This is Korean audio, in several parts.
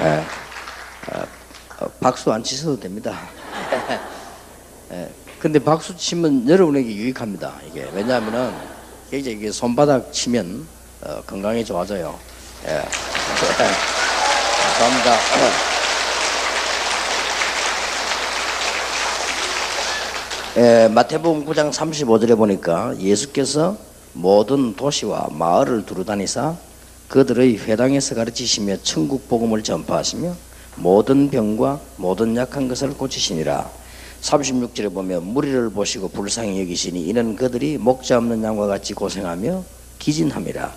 예, 박수 안 치셔도 됩니다. 예, 근데 박수 치면 여러분에게 유익합니다. 이게 왜냐하면은 이게 손바닥 치면 건강에 좋아져요. 예. 감사합니다. 마태복음 9장 35절에 보니까 예수께서 모든 도시와 마을을 두루다니사 그들의 회당에서 가르치시며 천국 복음을 전파하시며 모든 병과 모든 약한 것을 고치시니라. 36절에 보면 무리를 보시고 불쌍히 여기시니 이는 그들이 목자 없는 양과 같이 고생하며 기진함이라.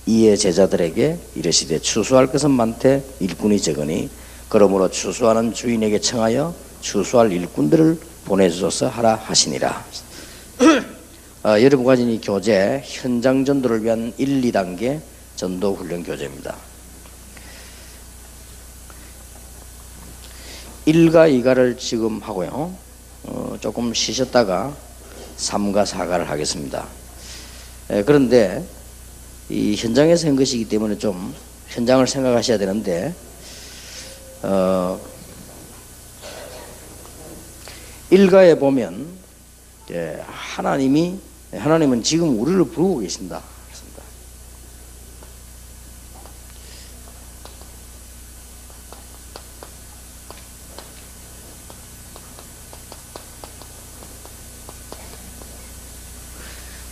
이에 제자들에게 이르시되 추수할 것은 많되 일꾼이 적으니 그러므로 추수하는 주인에게 청하여 추수할 일꾼들을 보내주소서 하라 하시니라. 여러분과 이 교재 현장 전도를 위한 1, 2단계 전도 훈련 교재입니다. 1과 2가를 지금 하고요. 조금 쉬셨다가 3과 4가를 하겠습니다. 그런데 이 현장에서 한 것이기 때문에 좀 현장을 생각하셔야 되는데 1가에 보면 하나님은 지금 우리를 부르고 계신다.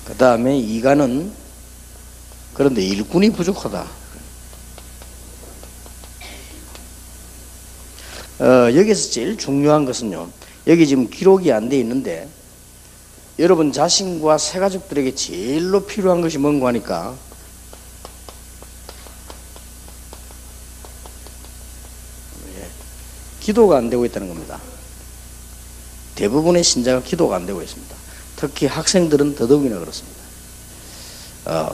그 다음에 2가는 그런데 일꾼이 부족하다. 여기서 제일 중요한 것은요, 여기 지금 기록이 안 돼 있는데 여러분 자신과 새가족들에게 제일로 필요한 것이 뭔가 하니까 기도가 안 되고 있다는 겁니다. 대부분의 신자가 기도가 안 되고 있습니다. 특히 학생들은 더더욱이나 그렇습니다.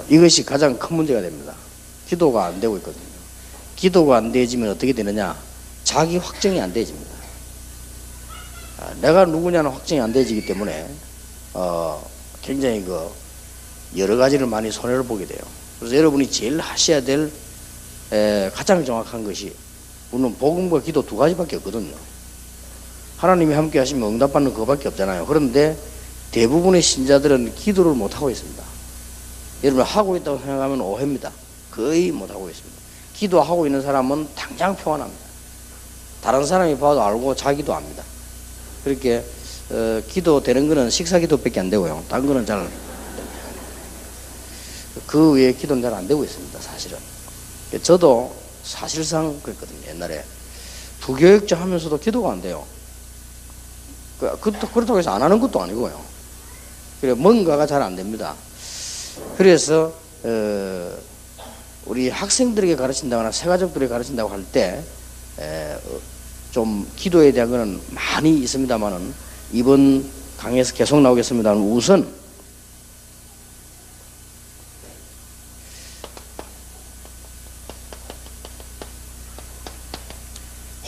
이것이 가장 큰 문제가 됩니다. 기도가 안 되고 있거든요. 기도가 안 되어지면 어떻게 되느냐? 자기 확정이 안 되어집니다. 내가 누구냐는 확정이 안 되어지기 때문에 굉장히 여러 가지를 많이 손해를 보게 돼요. 그래서 여러분이 제일 하셔야 될 가장 정확한 것이, 우리는 복음과 기도 2가지밖에 없거든요. 하나님이 함께 하시면 응답받는 그거밖에 없잖아요. 그런데 대부분의 신자들은 기도를 못하고 있습니다. 여러분 하고 있다고 생각하면 오해입니다. 거의 못하고 있습니다. 기도하고 있는 사람은 당장 평안합니다. 다른 사람이 봐도 알고 자기도 압니다. 그렇게 기도되는 거는 식사기도밖에 안 되고요. 다른 거는 잘 그 외에 기도는 잘 안 되고 있습니다. 사실은. 저도 사실상 그랬거든요. 옛날에 부교육자 하면서도 기도가 안 돼요. 그렇다고 해서 안 하는 것도 아니고요. 그래 뭔가가 잘 안 됩니다. 그래서 우리 학생들에게 가르친다거나 새가족들에게 가르친다고 할 때 좀 기도에 대한 거는 많이 있습니다만은 이번 강의에서 계속 나오겠습니다만 우선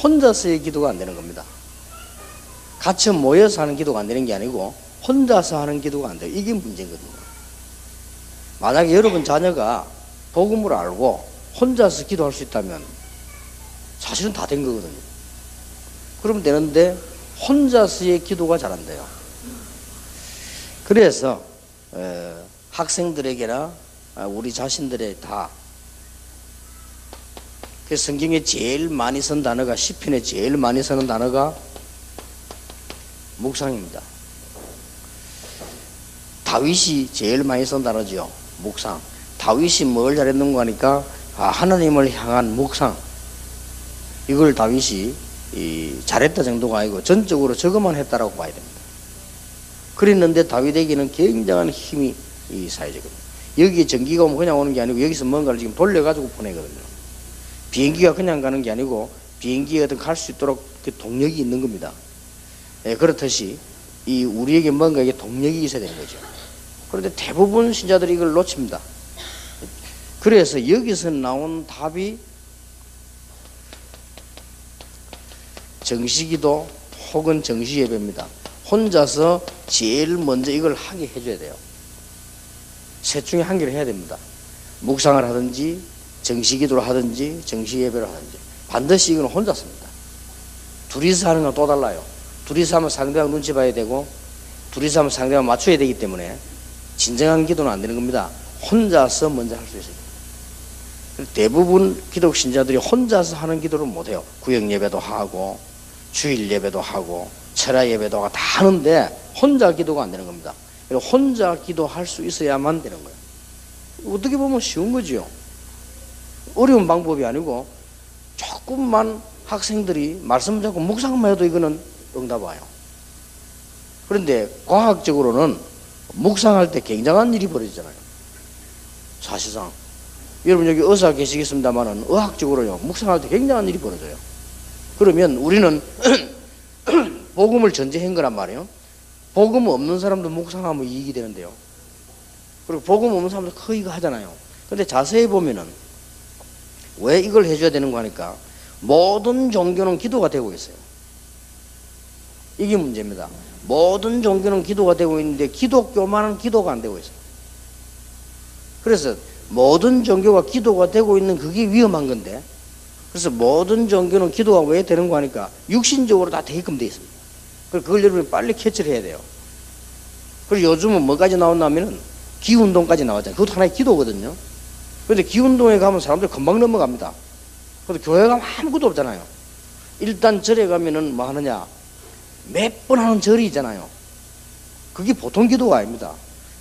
혼자서의 기도가 안 되는 겁니다. 같이 모여서 하는 기도가 안 되는 게 아니고 혼자서 하는 기도가 안 돼요. 이게 문제거든요. 만약에 여러분 자녀가 복음을 알고 혼자서 기도할 수 있다면 사실은 다 된 거거든요. 그러면 되는데 혼자서의 기도가 잘 안 돼요. 그래서 학생들에게나 우리 자신들의 다 그 성경에 제일 많이 쓴 단어가, 시편에 제일 많이 쓰는 단어가 묵상입니다. 다윗이 제일 많이 쓴 단어죠. 묵상. 다윗이 뭘 잘했는가 하니까 하나님을 향한 묵상. 이걸 다윗이 잘했다 정도가 아니고 전적으로 저것만 했다라고 봐야 됩니다. 그랬는데 다윗에게는 굉장한 힘이 사회적입니다. 여기에 전기가 오면 그냥 오는 게 아니고 여기서 뭔가를 지금 돌려가지고 보내거든요. 비행기가 그냥 가는 게 아니고 비행기에 갈 수 있도록 그 동력이 있는 겁니다. 그렇듯이 우리에게 뭔가 이게 동력이 있어야 되는 거죠. 그런데 대부분 신자들이 이걸 놓칩니다. 그래서 여기서 나온 답이 정시기도 혹은 정시예배입니다. 혼자서 제일 먼저 이걸 하게 해줘야 돼요. 셋 중에 한 개를 해야 됩니다. 묵상을 하든지 정시기도를 하든지 정시예배를 하든지 반드시 이건 혼자 씁니다. 둘이서 하는 건 또 달라요. 둘이서 하면 상대방 눈치 봐야 되고 둘이서 하면 상대방 맞춰야 되기 때문에 진정한 기도는 안 되는 겁니다. 혼자서 먼저 할 수 있어요. 대부분 기독 신자들이 혼자서 하는 기도를 못해요. 구역 예배도 하고 주일 예배도 하고 철야 예배도 하고 다 하는데 혼자 기도가 안 되는 겁니다. 혼자 기도할 수 있어야만 되는 거예요. 어떻게 보면 쉬운 거지요. 어려운 방법이 아니고 조금만 학생들이 말씀 잡고 묵상만 해도 이거는 응답 와요. 그런데 과학적으로는 묵상할 때 굉장한 일이 벌어지잖아요. 사실상 여러분 여기 의사 계시겠습니다만은 의학적으로요 묵상할 때 굉장한 일이 벌어져요. 그러면 우리는 복음을 전제한 거란 말이에요. 복음 없는 사람도 묵상하면 이익이 되는데요. 그리고 복음 없는 사람도 거의 이거 하잖아요. 근데 자세히 보면은 왜 이걸 해줘야 되는 거 하니까 모든 종교는 기도가 되고 있어요. 이게 문제입니다. 모든 종교는 기도가 되고 있는데 기독교만은 기도가 안 되고 있어요. 그래서 모든 종교가 기도가 되고 있는 그게 위험한 건데, 그래서 모든 종교는 기도가 왜 되는 거 하니까 육신적으로 다 되게끔 돼 있습니다. 그래서 그걸 여러분이 빨리 캐치를 해야 돼요. 그리고 요즘은 뭐까지 나왔냐면은 기운동까지 나왔잖아요. 그것도 하나의 기도거든요. 그런데 기운동에 가면 사람들 금방 넘어갑니다. 그래도 교회 가면 아무것도 없잖아요. 일단 절에 가면은 뭐 하느냐, 몇 번 하는 절이 있잖아요. 그게 보통 기도가 아닙니다.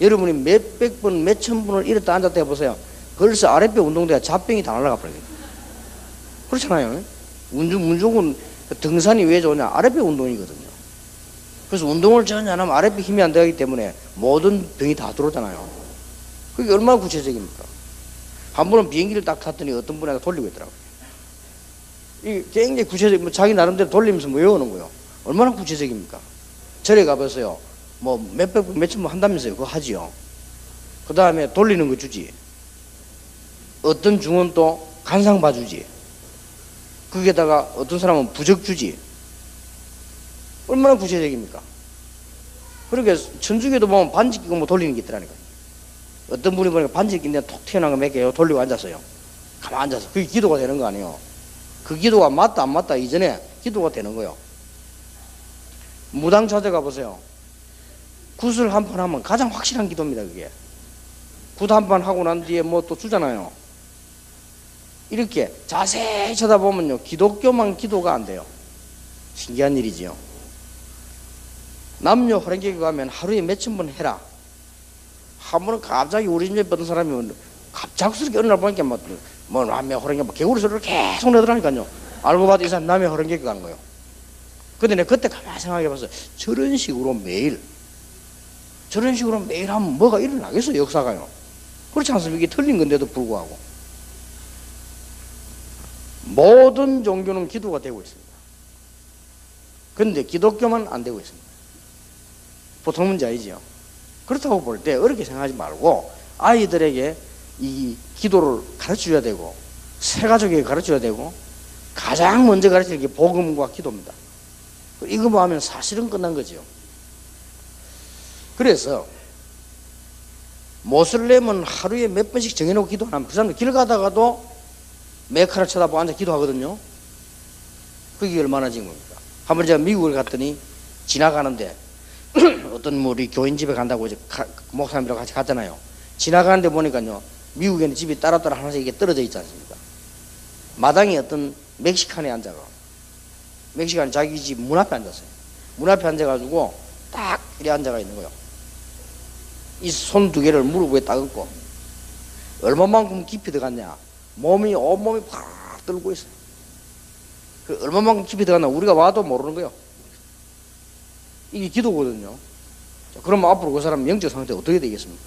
여러분이 몇백 번, 몇천 번을 이랬다 앉았다 해보세요. 그래서 아랫배 운동돼야 잡병이 다 날아가 버려요. 그렇잖아요. 운동은 등산이 왜 좋냐? 아랫배 운동이거든요. 그래서 운동을 전혀 안 하면 아랫배 힘이 안 되기 때문에 모든 병이 다 들어오잖아요. 그게 얼마나 구체적입니까? 한 번은 비행기를 딱 탔더니 어떤 분한테 돌리고 있더라고요. 이게 굉장히 구체적, 자기 나름대로 돌리면서 뭐 외우는 거예요. 얼마나 구체적입니까? 절에 가보세요. 뭐 몇백 번, 몇천 번 한다면서요. 그거 하지요. 그 다음에 돌리는 거 주지. 어떤 중은 또 간상 봐주지. 거기에다가 어떤 사람은 부적 주지. 얼마나 구체적입니까? 그러니까 천주교도 보면 반지 끼고 뭐 돌리는 게 있더라니까요. 어떤 분이 보니까 반지 끼는데 톡 튀어나온 거 몇 개요. 돌리고 앉았어요. 가만 앉아서. 그게 기도가 되는 거 아니에요. 그 기도가 맞다 안 맞다 이전에 기도가 되는 거예요. 무당 찾아가 보세요. 굿을 한 판 하면 가장 확실한 기도입니다. 그게 굿 한 판 하고 난 뒤에 뭐 또 주잖아요. 이렇게 자세히 쳐다보면요 기독교만 기도가 안 돼요. 신기한 일이지요. 남녀 호랭객에 가면 하루에 몇천 번 해라. 한 번은 갑자기 우리 집에 받은 사람이 갑작스럽게 어느 날 보니까 뭐 남녀 호랭객 뭐 개구리 소리를 계속 내더라니까요. 알고 봐도 이 사람 남녀 호랭객에 가는 거예요. 근데 내가 그때 가만히 생각해 봤어요. 저런 식으로 매일 하면 뭐가 일어나겠어요, 역사가요. 그렇지 않습니까? 이게 틀린 건데도 불구하고. 모든 종교는 기도가 되고 있습니다. 그런데 기독교만 안 되고 있습니다. 보통 문제 아니죠. 그렇다고 볼 때 어렵게 생각하지 말고 아이들에게 이 기도를 가르쳐줘야 되고 새 가족에게 가르쳐줘야 되고 가장 먼저 가르치는 게 복음과 기도입니다. 이거만 하면 사실은 끝난 거죠. 그래서 모슬렘은 하루에 몇 번씩 정해놓고 기도 안 하면 그 사람들 길 가다가도 메카를 쳐다보고 앉아 기도하거든요. 그게 얼마나 지금 겁니까? 한번 제가 미국을 갔더니 지나가는데 어떤 우리 교인 집에 간다고 이제 목사님들하고 같이 갔잖아요. 지나가는데 보니까요 미국에는 집이 따로따로 하나씩 이게 떨어져 있지 않습니까? 마당에 어떤 멕시칸에 앉아가 멕시칸 자기 집 문 앞에 앉았어요. 문 앞에 앉아가지고 딱 이렇게 앉아가 있는 거예요. 이 손 두 개를 무릎 위에 딱 얹고 얼마만큼 깊이 들어갔냐? 온몸이 팍 떨고 있어요. 그 얼마만큼 깊이 들어갔나 우리가 와도 모르는 거예요. 이게 기도거든요. 자, 그러면 앞으로 그 사람 영적 상태 어떻게 되겠습니까?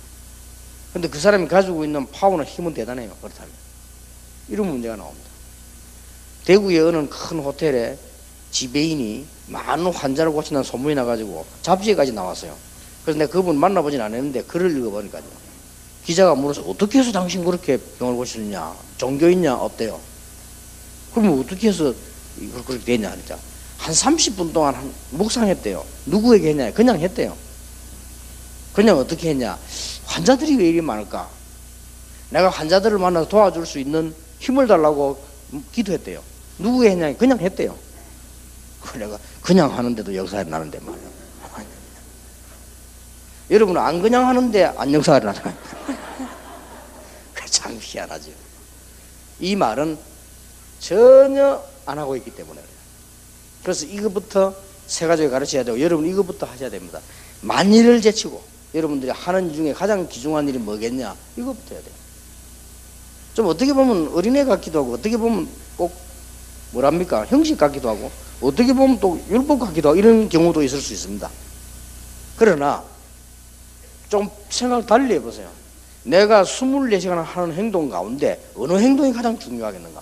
근데 그 사람이 가지고 있는 파워나 힘은 대단해요. 그렇다면 이런 문제가 나옵니다. 대구의 어느 큰 호텔에 지배인이 많은 환자를 고친다는 소문이 나가지고 잡지에까지 나왔어요. 그래서 내가 그분 만나보진 않았는데 글을 읽어보니까요. 기자가 물어서 어떻게 해서 당신 그렇게 병을 고치느냐? 종교 있냐? 없대요. 그러면 어떻게 해서 그렇게 됐냐? 하니까 한 30분 동안 묵상했대요. 누구에게 했냐? 그냥 했대요. 그냥 어떻게 했냐? 환자들이 왜 이리 많을까? 내가 환자들을 만나서 도와줄 수 있는 힘을 달라고 기도했대요. 누구가 했냐? 그냥 했대요. 내가 그냥 하는데도 역사가 나는데 말이야. 여러분은 안 그냥 하는데 안 역사가 나잖아요. 참 희한하죠. 이 말은 전혀 안 하고 있기 때문에. 그래서 이것부터 세 가지를 가르쳐야 되고, 여러분 이것부터 하셔야 됩니다. 만일을 제치고 여러분들이 하는 중에 가장 귀중한 일이 뭐겠냐? 이것부터 해야 돼요. 좀 어떻게 보면 어린애 같기도 하고, 어떻게 보면 꼭 뭐랍니까? 형식 같기도 하고, 어떻게 보면 또 율법 같기도 하고, 이런 경우도 있을 수 있습니다. 그러나 좀 생각을 달리 해보세요. 내가 24시간 하는 행동 가운데 어느 행동이 가장 중요하겠는가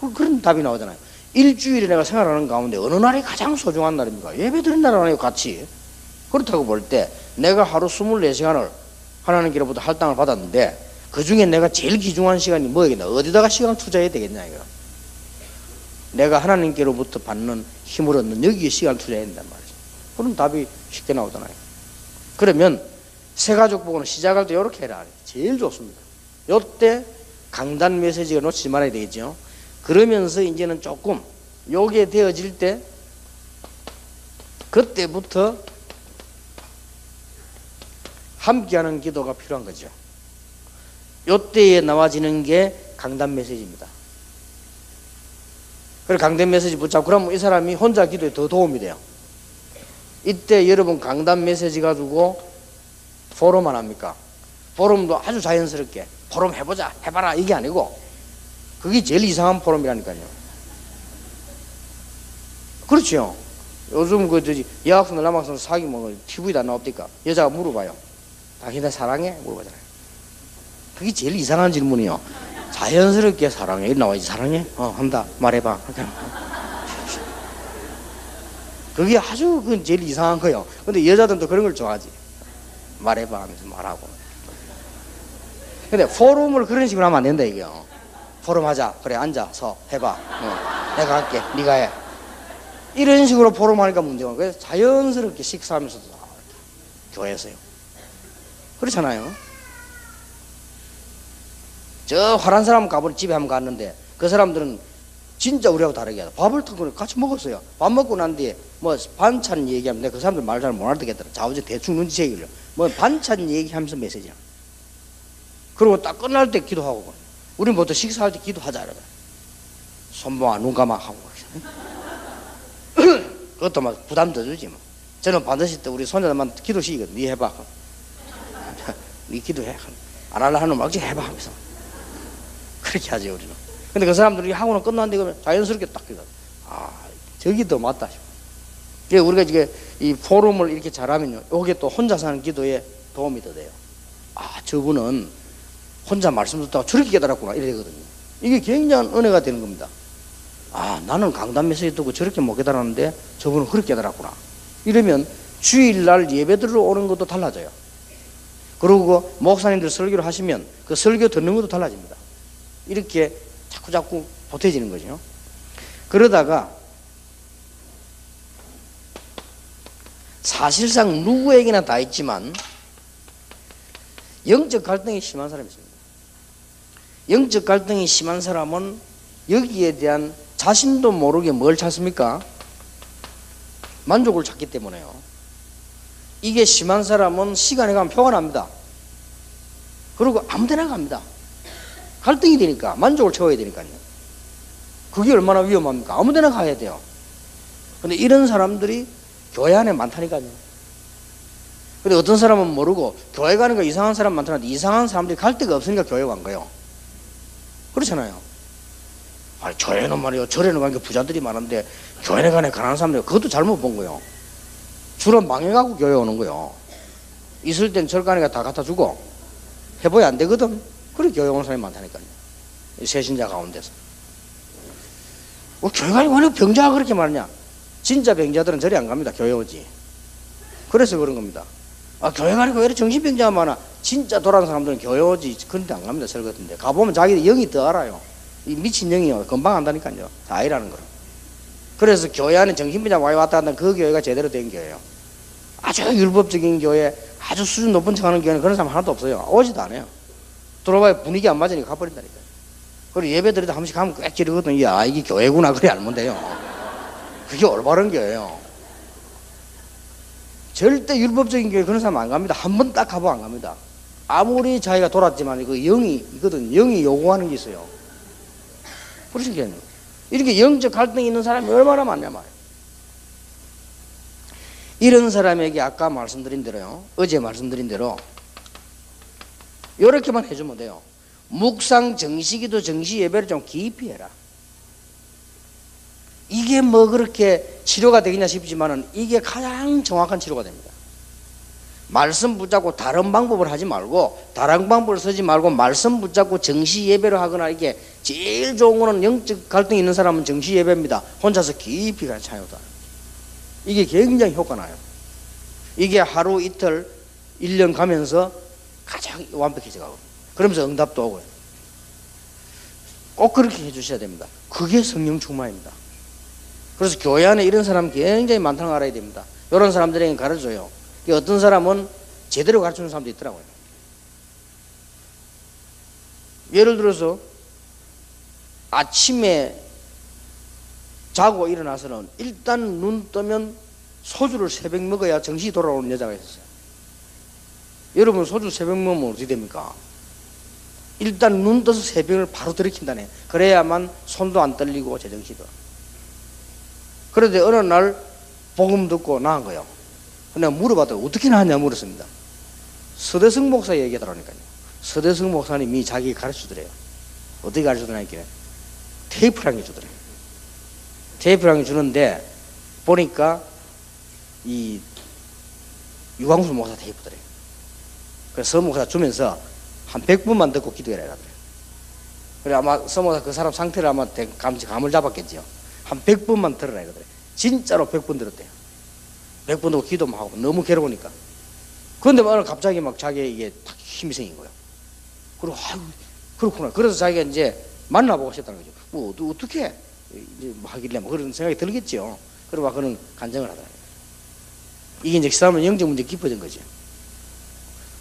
말이에요. 그런 답이 나오잖아요. 일주일에 내가 생활하는 가운데 어느 날이 가장 소중한 날입니까? 예배 드린 날 아니에요, 같이. 그렇다고 볼 때 내가 하루 24시간을 하나님께로부터 할당을 받았는데 그 중에 내가 제일 귀중한 시간이 뭐겠냐? 어디다가 시간을 투자해야 되겠냐 이거. 내가 하나님께로부터 받는 힘을 얻는 여기에 시간을 투자해야 된단 말이죠. 그런 답이 쉽게 나오잖아요. 그러면 새가족 보고는 시작할 때 이렇게 해라. 제일 좋습니다. 요때 강단 메시지가 놓치지 말아야 되겠죠. 그러면서 이제는 조금 요게 되어질 때 그때부터 함께하는 기도가 필요한 거죠. 요때에 나와지는 게 강단 메시지입니다. 그래서 강단 메시지 붙잡고 그러면 이 사람이 혼자 기도에 더 도움이 돼요. 이때 여러분 강단 메시지 가지고 포럼 안 합니까? 포럼도 아주 자연스럽게 포럼 해보자, 해봐라 이게 아니고 그게 제일 이상한 포럼이라니까요. 그렇죠. 요즘 여학생들 남학생들 사귀면 TV도 안 나옵니까? 여자가 물어봐요. 당신 나 사랑해? 물어보잖아요. 그게 제일 이상한 질문이요. 자연스럽게 사랑해. 이리 나와야지. 사랑해? 한다. 말해봐. 그게 아주 제일 이상한 거예요. 근데 여자들은 또 그런 걸 좋아하지. 말해봐 하면서 말하고. 근데 포럼을 그런 식으로 하면 안 된다 이게요. 포럼 하자. 그래 앉아서 해봐. 내가 할게. 네가 해. 이런 식으로 포럼 하니까 문제가. 그래서 자연스럽게 식사하면서도 교회에서요. 그렇잖아요. 저 화난 사람 가보니 집에 한번 갔는데 그 사람들은 진짜 우리하고 다르게 하다. 밥을 같이 먹었어요. 밥 먹고 난 뒤에 뭐 반찬 얘기하면 내가 그 사람들 말 잘 못 알아듣겠더라. 자우지 대충 눈치채기를. 뭐 반찬 얘기하면서 메시지야. 그리고 딱 끝날 때 기도하고. 우리는 보통 식사할 때 기도하자 이러면 손 모아 눈 감아 하고. 그것도 막 부담 더 주지 뭐. 저는 반드시 또 우리 손자들만 기도시키거든. 네 해봐. 네 기도해. 안 하려 하는 막 해봐 하면서. 그렇게 하지 우리는. 근데 그 사람들이 학원을 끝났는데 그러면 자연스럽게 딱 기도. 저기 더 맞다 싶어. 우리가 이게 이 포럼을 이렇게 잘하면요, 이게 또 혼자서 하는 기도에 도움이 더 돼요. 저분은 혼자 말씀 듣다가 저렇게 깨달았구나 이래 되거든요. 이게 굉장한 은혜가 되는 겁니다. 나는 강단 메시지 듣고 저렇게 못 깨달았는데 저분은 그렇게 깨달았구나. 이러면 주일날 예배 들으러 오는 것도 달라져요. 그리고 목사님들 설교를 하시면 그 설교 듣는 것도 달라집니다. 이렇게 자꾸 보태지는 거죠. 그러다가 사실상 누구에게나 다 있지만 영적 갈등이 심한 사람이 있습니다. 영적 갈등이 심한 사람은 여기에 대한 자신도 모르게 뭘 찾습니까? 만족을 찾기 때문에요. 이게 심한 사람은 시간에 가면 표가 납니다. 그리고 아무 데나 갑니다. 갈등이 되니까 만족을 채워야 되니까요. 그게 얼마나 위험합니까? 아무 데나 가야 돼요. 근데 이런 사람들이 교회 안에 많다니까요. 근데 어떤 사람은 모르고 교회 가는 거 이상한 사람 많다는데 이상한 사람들이 갈 데가 없으니까 교회 간 거예요. 그렇잖아요. 교회는 말이요, 절에는 가니까 부자들이 많은데 교회에 가는 가난한 사람들이 그것도 잘못 본 거예요. 주로 망해가고 교회 오는 거예요. 있을 땐 절 가니까 다 갖다 주고 해보야 안 되거든. 그래 교회 오는 사람이 많다니까요. 세신자 가운데서. 교회 가니까 왜 병자가 그렇게 많냐? 진짜 병자들은 절에 안 갑니다. 교회 오지. 그래서 그런 겁니다. 교회 가니까 왜 이렇게 정신병자가 많아? 진짜 돌아가는 사람들은 교회 오지. 그런데 안 갑니다. 절 같은데. 가보면 자기들 영이 더 알아요. 이 미친 영이요. 금방 안다니까요. 다 아니라는 거로. 그래서 교회 안에 정신병자 와이 왔다 갔다 그 교회가 제대로 된 교회예요. 아주 율법적인 교회, 아주 수준 높은 척 하는 교회는 그런 사람 하나도 없어요. 오지도 않아요. 들어봐야 분위기 안 맞으니까 가버린다니까요. 그리고 예배 드리다 한 번씩 가면 꽤 지르거든. 야, 이게 교회구나. 그래 알면 돼요. 그게 올바른 거예요. 절대 율법적인 교회 그런 사람 안 갑니다. 한 번 딱 가보면 안 갑니다. 아무리 자기가 돌았지만 그 영이 이거든. 영이 요구하는 게 있어요. 그러시겠네요. 이렇게 영적 갈등이 있는 사람이 얼마나 많냐 말이에요. 이런 사람에게 아까 말씀드린 대로요. 어제 말씀드린 대로 이렇게만 해주면 돼요. 묵상 정시기도 정시 예배를 좀 깊이 해라. 이게 뭐 그렇게 치료가 되겠냐 싶지만은 이게 가장 정확한 치료가 됩니다. 말씀 붙잡고 다른 방법을 하지 말고, 다른 방법을 쓰지 말고 말씀 붙잡고 정시 예배를 하거나, 이게 제일 좋은 거는 영적 갈등이 있는 사람은 정시 예배입니다. 혼자서 깊이 가는 찬양다. 이게 굉장히 효과 나요. 이게 하루 이틀 1년 가면서 가장 완벽해져 가고, 그러면서 응답도 오고요. 꼭 그렇게 해주셔야 됩니다. 그게 성령 충만입니다. 그래서 교회 안에 이런 사람 굉장히 많다는 걸 알아야 됩니다. 이런 사람들에게 가르쳐줘요. 어떤 사람은 제대로 가르치는 사람도 있더라고요. 예를 들어서 아침에 자고 일어나서는 일단 눈 뜨면 소주를 새벽 먹어야 정신이 돌아오는 여자가 있었어요. 여러분 소주 새벽 먹으면 어떻게 됩니까? 일단 눈 떠서 새벽을 바로 들이킨다네. 그래야만 손도 안 떨리고 제정신도. 그런데 어느 날 복음 듣고 나은 거예요. 내가 물어봤더니 어떻게 나왔냐 물었습니다. 서대승 목사 얘기하더라니까요. 서대승 목사님이 자기 가르쳐주더래요. 어떻게 가르쳐주더라니까 테이프랑 게 주더래요. 테이프랑 게 주는데 보니까 이 유광수 목사 테이프더래요. 그래서 서 목사 주면서 한 100분만 듣고 기도해라 그래요. 그래 아마 서 목사 그 사람 상태를 아마 감을 잡았겠죠. 한 100분만 들으라 이거더래요. 진짜로 100분 들었대요. 100분 듣고 기도만 하고 너무 괴로우니까. 그런데 오늘 갑자기 막 자기의 이게 탁 힘이 생긴 거예요. 그리고 아유 그렇구나. 그래서 자기가 이제 만나보고 싶다는 거죠. 뭐 어떻게 이제 하길래 뭐 그런 생각이 들겠죠. 그리고 막 그런 간증을 하더라고요. 이게 이제 그 사람은 영적 문제 깊어진 거죠.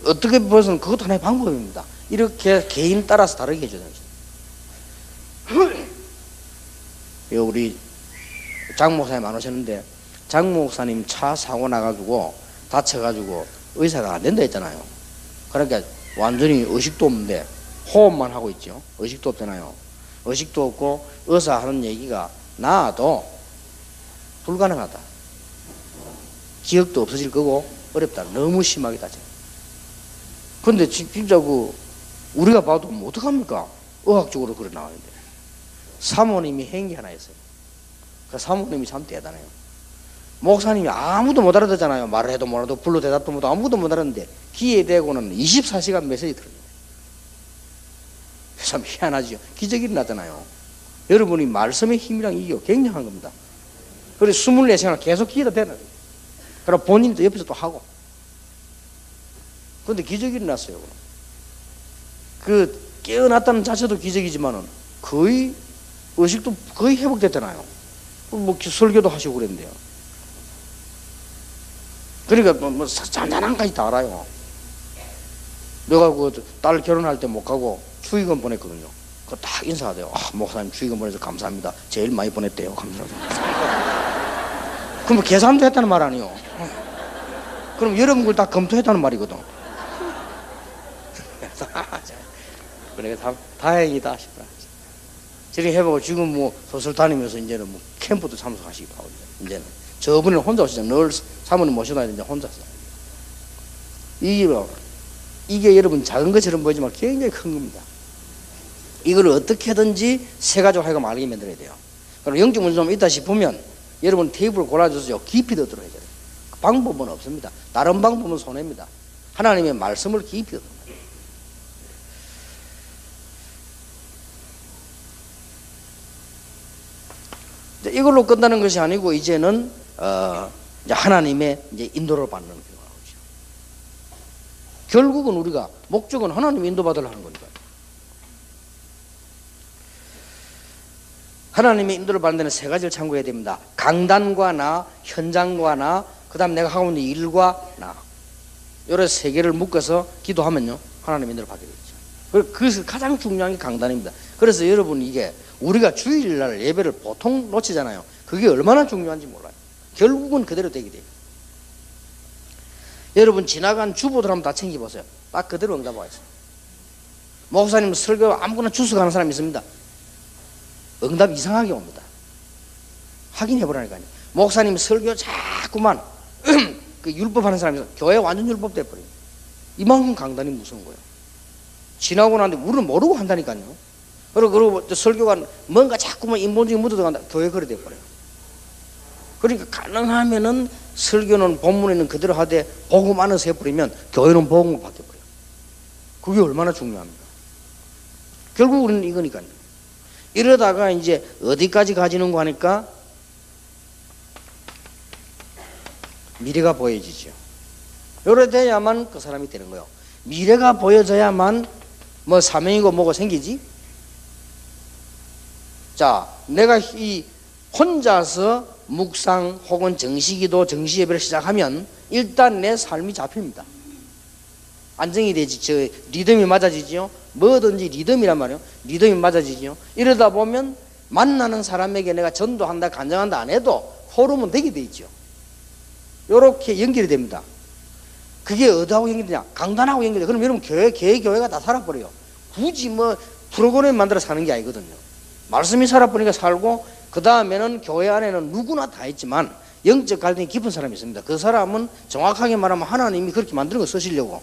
어떻게 보면 그것도 하나의 방법입니다. 이렇게 개인 따라서 다르게 해줘야 되는 거죠. 우리 장 목사님 안 오셨는데 장 목사님 차 사고 나가지고 다쳐가지고 의사가 안 된다 했잖아요. 그러니까 완전히 의식도 없는데 호흡만 하고 있죠. 의식도 없잖아요. 의식도 없고 의사 하는 얘기가 나아도 불가능하다. 기억도 없어질 거고 어렵다. 너무 심하게 다쳐요. 근데 진짜 우리가 봐도 뭐 어떡합니까? 의학적으로 그래 나오는데 사모님이 행기 하나 했어요. 그 사모님이 참 대단해요. 목사님이 아무도 못 알아듣잖아요. 말을 해도 뭐라도 불러 대답도 못하고 아무도 못 알아듣는데 귀에 대고는 24시간 메시지 들어요. 참 희한하죠. 기적이 일어나잖아요. 여러분이 말씀의 힘이랑 이게 굉장한 겁니다. 그래서 24시간을 계속 귀에다 대는 거예요. 그럼 본인도 옆에서 또 하고. 그런데 기적이 일어났어요. 그 깨어났다는 자체도 기적이지만은 거의 의식도 거의 회복됐잖아요. 뭐 설교도 하시고 그랬는데요. 그러니까 뭐 잔잔한까지 다 알아요. 내가 그 딸 결혼할 때 못 가고 축의금 보냈거든요. 그거 딱 인사하대요. 아, 목사님 축의금 보내서 감사합니다. 제일 많이 보냈대요. 감사합니다. 그럼 계산도 했다는 말 아니에요. 그럼 여러분 걸 다 검토했다는 말이거든. 그러니까 다행이다 싶다. 저렇게 해보고 지금 뭐 소설 다니면서 이제는 뭐 캠프도 참석하시기도 하고 이제는 저분은 혼자 오시죠. 늘 사모님 모셔다 이제 혼자서. 이게 여러분 작은 것처럼 보이지만 굉장히 큰 겁니다. 이걸 어떻게든지 세 가지로 하여금 알게 만들어야 돼요. 그럼 영적 문제 좀 있다 싶으면 여러분 테이블을 골라줘서 깊이 듣도록 해야 돼요. 방법은 없습니다. 다른 방법은 손해입니다. 하나님의 말씀을 깊이 듣는 거예요. 이걸로 끝나는 것이 아니고 이제는 이제 하나님의 이제 인도를 받는 경우가 나오죠. 결국은 우리가 목적은 하나님 인도받으려 하는 거니까요. 하나님의 인도를 받는 데는 세 가지를 참고해야 됩니다. 강단과 나, 현장과 나, 그 다음 내가 하고 있는 일과 나. 이런 세 개를 묶어서 기도하면요 하나님의 인도를 받게 되죠. 그래서 가장 중요한 게 강단입니다. 그래서 여러분 이게 우리가 주일날 예배를 보통 놓치잖아요. 그게 얼마나 중요한지 몰라요. 결국은 그대로 되게 돼요. 여러분 지나간 주보들 한번 다 챙겨보세요. 딱 그대로 응답하고 있어요. 목사님 설교 아무거나 주스 가는 사람이 있습니다. 응답 이상하게 옵니다. 확인해보라니까요. 목사님 설교 자꾸만 그 율법하는 사람이 있어요. 교회 완전 율법 돼버려요. 이만큼 강단이 무서운 거예요. 지나고 나는데 우리는 모르고 한다니까요. 그리고 설교가 뭔가 자꾸만 인본주의 묻어들어간다. 교회 그래 돼버려요. 그러니까 가능하면은 설교는 본문에는 그대로 하되 복음 안에서 해버리면 교회는 복음을 바뀌어버려요. 그게 얼마나 중요합니까? 결국 우리는 이거니까요. 이러다가 이제 어디까지 가지는 거 하니까 미래가 보여지죠. 요래 돼야만 그 사람이 되는 거예요. 미래가 보여져야만 뭐 사명이고 뭐고 생기지. 자, 내가 이 혼자서 묵상 혹은 정시기도 정시예배를 시작하면 일단 내 삶이 잡힙니다. 안정이 되지. 저 리듬이 맞아지지요. 뭐든지 리듬이란 말이에요. 리듬이 맞아지지요. 이러다 보면 만나는 사람에게 내가 전도한다 간증한다 안 해도 호르몬 되게 돼 있죠. 요렇게 연결이 됩니다. 그게 어디하고 연결되냐? 강단하고 연결돼. 그럼 여러분 교회가 다 살아버려요. 굳이 뭐 프로그램 만들어 사는 게 아니거든요. 말씀이 살아버리니까 살고, 그 다음에는 교회 안에는 누구나 다 있지만 영적 갈등이 깊은 사람이 있습니다. 그 사람은 정확하게 말하면 하나님이 그렇게 만드는 거 쓰시려고.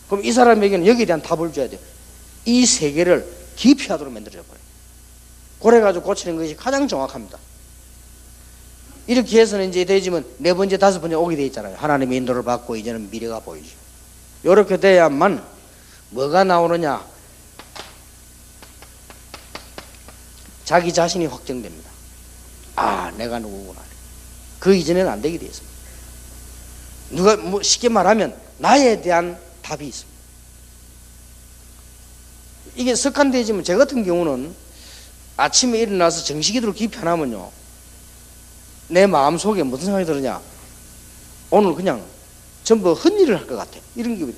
그럼 이 사람에게는 여기에 대한 답을 줘야 돼요. 이 세계를 깊이 하도록 만들어져 버려요. 그래가지고 고치는 것이 가장 정확합니다. 이렇게 해서는 이제 되지면 네 번째, 다섯 번째 오게 돼 있잖아요. 하나님의 인도를 받고 이제는 미래가 보이죠. 이렇게 돼야만 뭐가 나오느냐? 자기 자신이 확정됩니다. 아, 내가 누구구나. 그 이전에는 안 되게 돼 있습니다. 누가 뭐 쉽게 말하면 나에 대한 답이 있습니다. 이게 습관되지만 제 같은 경우는 아침에 일어나서 정식기도를 깊이 안 하면요, 내 마음속에 무슨 생각이 들으냐, 오늘 그냥 전부 헛일을 할 것 같아. 이런 게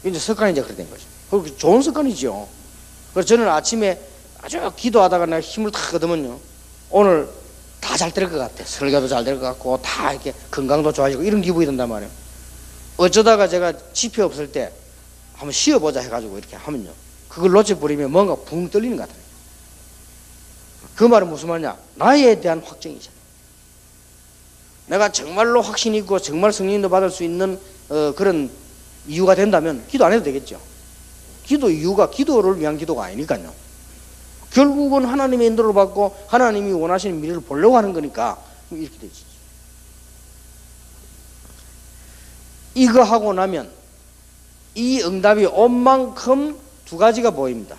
이제 습관이 이제 그렇게 된 거죠. 그리고 좋은 습관이죠. 그래서 저는 아침에 아주 기도하다가 내가 힘을 탁 얻으면요, 오늘 다 잘 될 것 같아. 설교도 잘 될 것 같고 다 이렇게 건강도 좋아지고 이런 기분이 든단 말이에요. 어쩌다가 제가 집회 없을 때 한번 쉬어보자 해가지고 이렇게 하면요, 그걸 놓쳐버리면 뭔가 붕 떨리는 것 같아요. 그 말은 무슨 말이냐? 나에 대한 확정이잖아요. 내가 정말로 확신 있고 정말 성령님도 받을 수 있는 그런 이유가 된다면 기도 안 해도 되겠죠. 기도 이유가 기도를 위한 기도가 아니니까요. 결국은 하나님의 인도를 받고 하나님이 원하시는 미래를 보려고 하는 거니까 이렇게 되지. 이거 하고 나면 이 응답이 온 만큼 두 가지가 보입니다.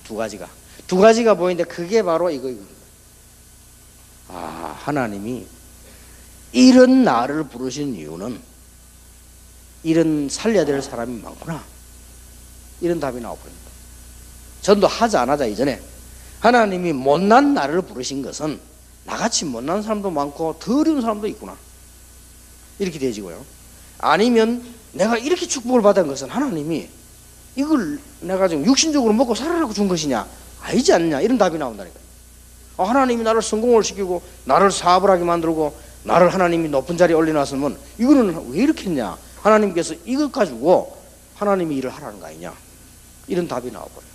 두 가지가 보이는데 그게 바로 이거입니다. 아, 하나님이 이런 나를 부르신 이유는 이런 살려야 될 사람이 많구나. 이런 답이 나와버립니다. 전도하자 안 하자 이전에 하나님이 못난 나를 부르신 것은 나같이 못난 사람도 많고 더 어려운 사람도 있구나. 이렇게 되지고요. 아니면 내가 이렇게 축복을 받은 것은 하나님이 이걸 내가 지금 육신적으로 먹고 살아라고 준 것이냐? 아니지 않느냐? 이런 답이 나온다니까요. 하나님이 나를 성공을 시키고 나를 사업을 하게 만들고 나를 하나님이 높은 자리에 올려놨으면 이거는 왜 이렇게 했냐? 하나님께서 이것 가지고 하나님이 일을 하라는 거 아니냐? 이런 답이 나와버려요.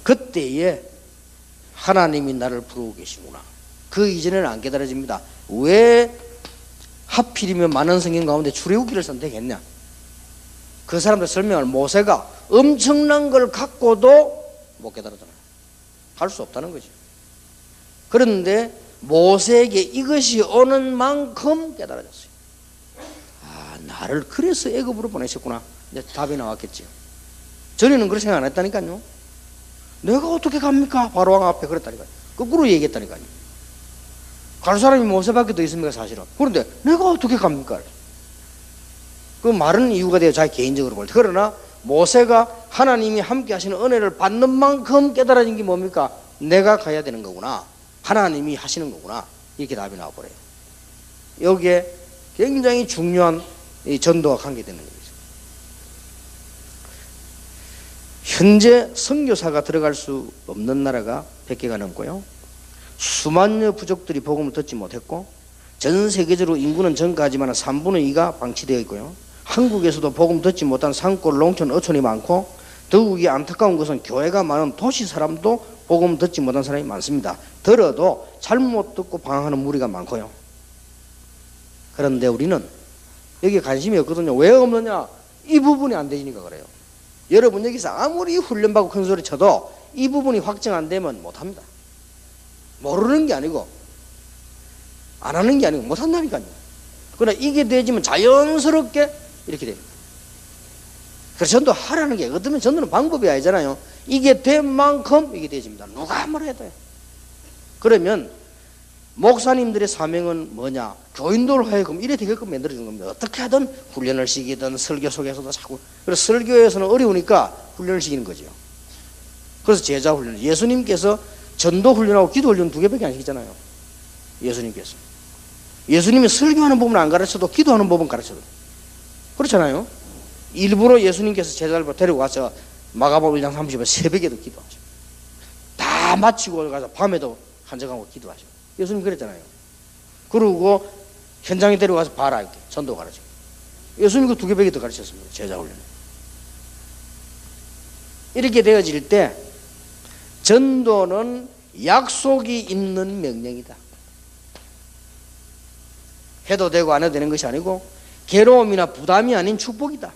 그때에 하나님이 나를 부르고 계시구나. 그 이전에는 안 깨달아집니다. 왜 하필이면 많은 성경 가운데 출애굽기를 선택했냐? 그 사람들 설명을 모세가 엄청난 걸 갖고도 못 깨달았잖아요. 할 수 없다는 거죠. 그런데 모세에게 이것이 오는 만큼 깨달아졌어요. 아, 나를 그래서 애굽으로 보내셨구나. 이제 답이 나왔겠죠. 전에는 그렇게 생각 안 했다니까요. 내가 어떻게 갑니까? 바로왕 앞에 그랬다니까요. 거꾸로 얘기했다니까요. 갈 사람이 모세밖에 더 있습니까, 사실은. 그런데 내가 어떻게 갑니까? 그 말은 이유가 돼요, 자기 개인적으로 볼 때. 그러나 모세가 하나님이 함께 하시는 은혜를 받는 만큼 깨달아진 게 뭡니까? 내가 가야 되는 거구나. 하나님이 하시는 거구나. 이렇게 답이 나와버려요. 여기에 굉장히 중요한 이 전도와 관계되는 거죠. 현재 선교사가 들어갈 수 없는 나라가 100개가 넘고요. 수만여 부족들이 복음을 듣지 못했고, 전 세계적으로 인구는 증가하지만 3분의 2가 방치되어 있고요. 한국에서도 복음 듣지 못한 산골, 농촌, 어촌이 많고, 더욱이 안타까운 것은 교회가 많은 도시 사람도 복음 듣지 못한 사람이 많습니다. 들어도 잘못 듣고 방황하는 무리가 많고요. 그런데 우리는 여기에 관심이 없거든요. 왜 없느냐? 이 부분이 안 되니까 그래요. 여러분 여기서 아무리 훈련받고 큰 소리 쳐도 이 부분이 확정 안 되면 못합니다. 모르는 게 아니고 안 하는 게 아니고 못한다니까요. 그러나 이게 되지면 자연스럽게 이렇게 됩니다. 그래서 전도 하라는 게 어쩌면 전도는 방법이 아니잖아요. 이게 된 만큼 이게 되집니다. 누가 뭐라 해도. 그러면 목사님들의 사명은 뭐냐? 교인들 하여금 이래 되게끔 만들어주는 겁니다. 어떻게 하든 훈련을 시키든 설교 속에서도 자꾸. 그래서 설교에서는 어려우니까 훈련을 시키는 거죠. 그래서 제자 훈련. 예수님께서 전도 훈련하고 기도 훈련 2개밖에 안 시키잖아요. 예수님께서. 예수님이 설교하는 부분은 안 가르쳐도 기도하는 부분 가르쳐도. 그렇잖아요. 일부러 예수님께서 제자를 데리고 와서 마가복음 1장 30분 새벽에도 기도하죠. 다 마치고 가서 밤에도 한적하고 기도하죠. 예수님 그랬잖아요. 그리고 현장에 데려가서 봐라 이렇게 전도 가르쳐. 예수님 그 2개밖에 더 가르쳤습니다. 제자 훈련. 이렇게 되어질 때 전도는 약속이 있는 명령이다. 해도 되고 안 해도 되는 것이 아니고 괴로움이나 부담이 아닌 축복이다.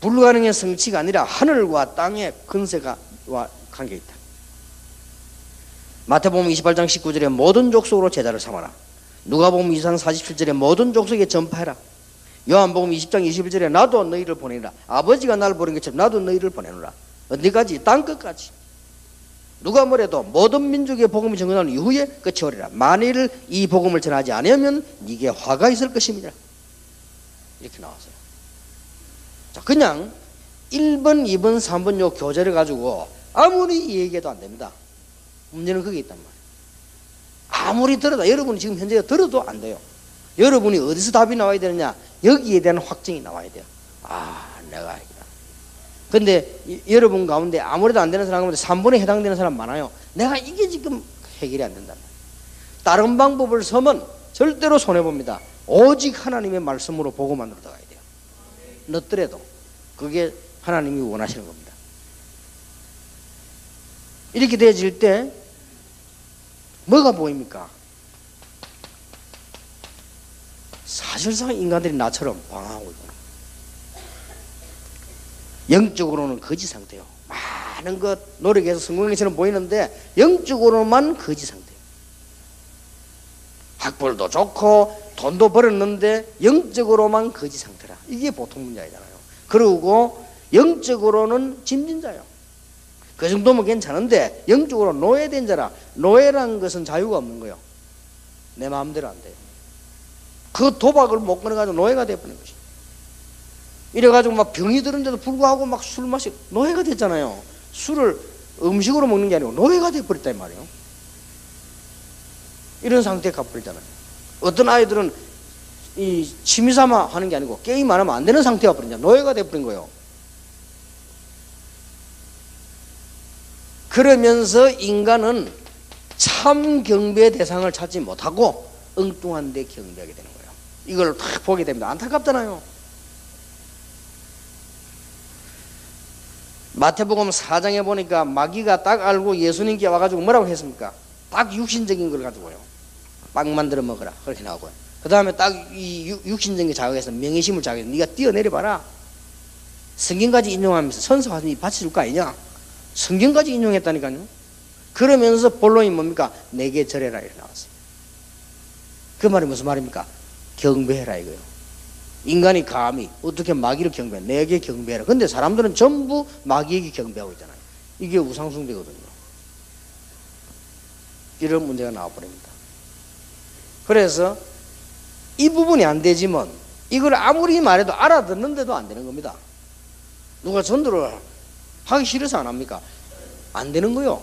불가능의 성취가 아니라 하늘과 땅의 근세와 관계 있다. 마태복음 28장 19절에 모든 족속으로 제자를 삼아라. 누가복음 2장 47절에 모든 족속에 전파해라. 요한복음 20장 21절에 나도 너희를 보내라. 아버지가 나를 보낸 것처럼 나도 너희를 보내노라. 어디까지? 땅끝까지. 누가 뭐래도 모든 민족의 복음이 전거한 이후에 끝이 오리라. 만일 이 복음을 전하지 않으면 네게 화가 있을 것입니다. 이렇게 나왔어요. 자, 그냥 1번, 2번, 3번 요 교재를 가지고 아무리 얘기해도 안 됩니다. 문제는 그게 있단 말이에요. 아무리 들어도, 여러분이 지금 현재 들어도 안 돼요. 여러분이 어디서 답이 나와야 되느냐? 여기에 대한 확증이 나와야 돼요. 아, 내가. 근데 여러분 가운데 아무래도 안 되는 사람 가운데 3번에 해당되는 사람 많아요. 내가 이게 지금 해결이 안 된단 말이에요. 다른 방법을 쓰면 절대로 손해봅니다. 오직 하나님의 말씀으로 보고만 들어가야 돼요. 넣더라도 그게 하나님이 원하시는 겁니다. 이렇게 되어질 때 뭐가 보입니까? 사실상 인간들이 나처럼 방황하고 있구나. 영적으로는 거지 상태요. 많은 것 노력해서 성공해서는 보이는데 영적으로만 거지 상태요. 학벌도 좋고 돈도 벌었는데 영적으로만 거지 상태라. 이게 보통 문제잖아요. 그리고 영적으로는 짐진자요. 그 정도면 괜찮은데 영적으로 노예된 자라. 노예라는 것은 자유가 없는 거예요. 내 마음대로 안 돼요. 그 도박을 못 끊어가지고 노예가 되어버린 것이죠. 이래가지고 막 병이 들은데도 불구하고 막 술 마시고 노예가 됐잖아요. 술을 음식으로 먹는 게 아니고 노예가 되어버렸단 말이에요. 이런 상태에 가버리잖아요. 어떤 아이들은 이 취미삼아 하는 게 아니고 게임 안 하면 안 되는 상태가 버린다. 노예가 되어버린 거예요. 그러면서 인간은 참 경배의 대상을 찾지 못하고 엉뚱한 데 경배하게 되는 거예요. 이걸 딱 보게 됩니다. 안타깝잖아요. 마태복음 4장에 보니까 마귀가 딱 알고 예수님께 와가지고 뭐라고 했습니까? 딱 육신적인 걸 가지고요. 빵 만들어 먹어라. 그렇게 나오고요. 그 다음에 딱 이 육신적인 게 자극해서 명예심을 자극해서 네가 뛰어내려봐라. 성경까지 인용하면서 선서하서 니 바쳐줄 거 아니냐? 성경까지 인용했다니까요. 그러면서 본론이 뭡니까? 내게 절해라 이렇게 나왔어요. 그 말이 무슨 말입니까? 경배해라 이거예요. 인간이 감히 어떻게 마귀를 경배해? 내게 경배해라. 근데 사람들은 전부 마귀에게 경배하고 있잖아요. 이게 우상숭배거든요. 이런 문제가 나와버립니다. 그래서 이 부분이 안 되지만 이걸 아무리 말해도 알아듣는데도 안 되는 겁니다. 누가 전도를 하기 싫어서 안 합니까? 안 되는 거요.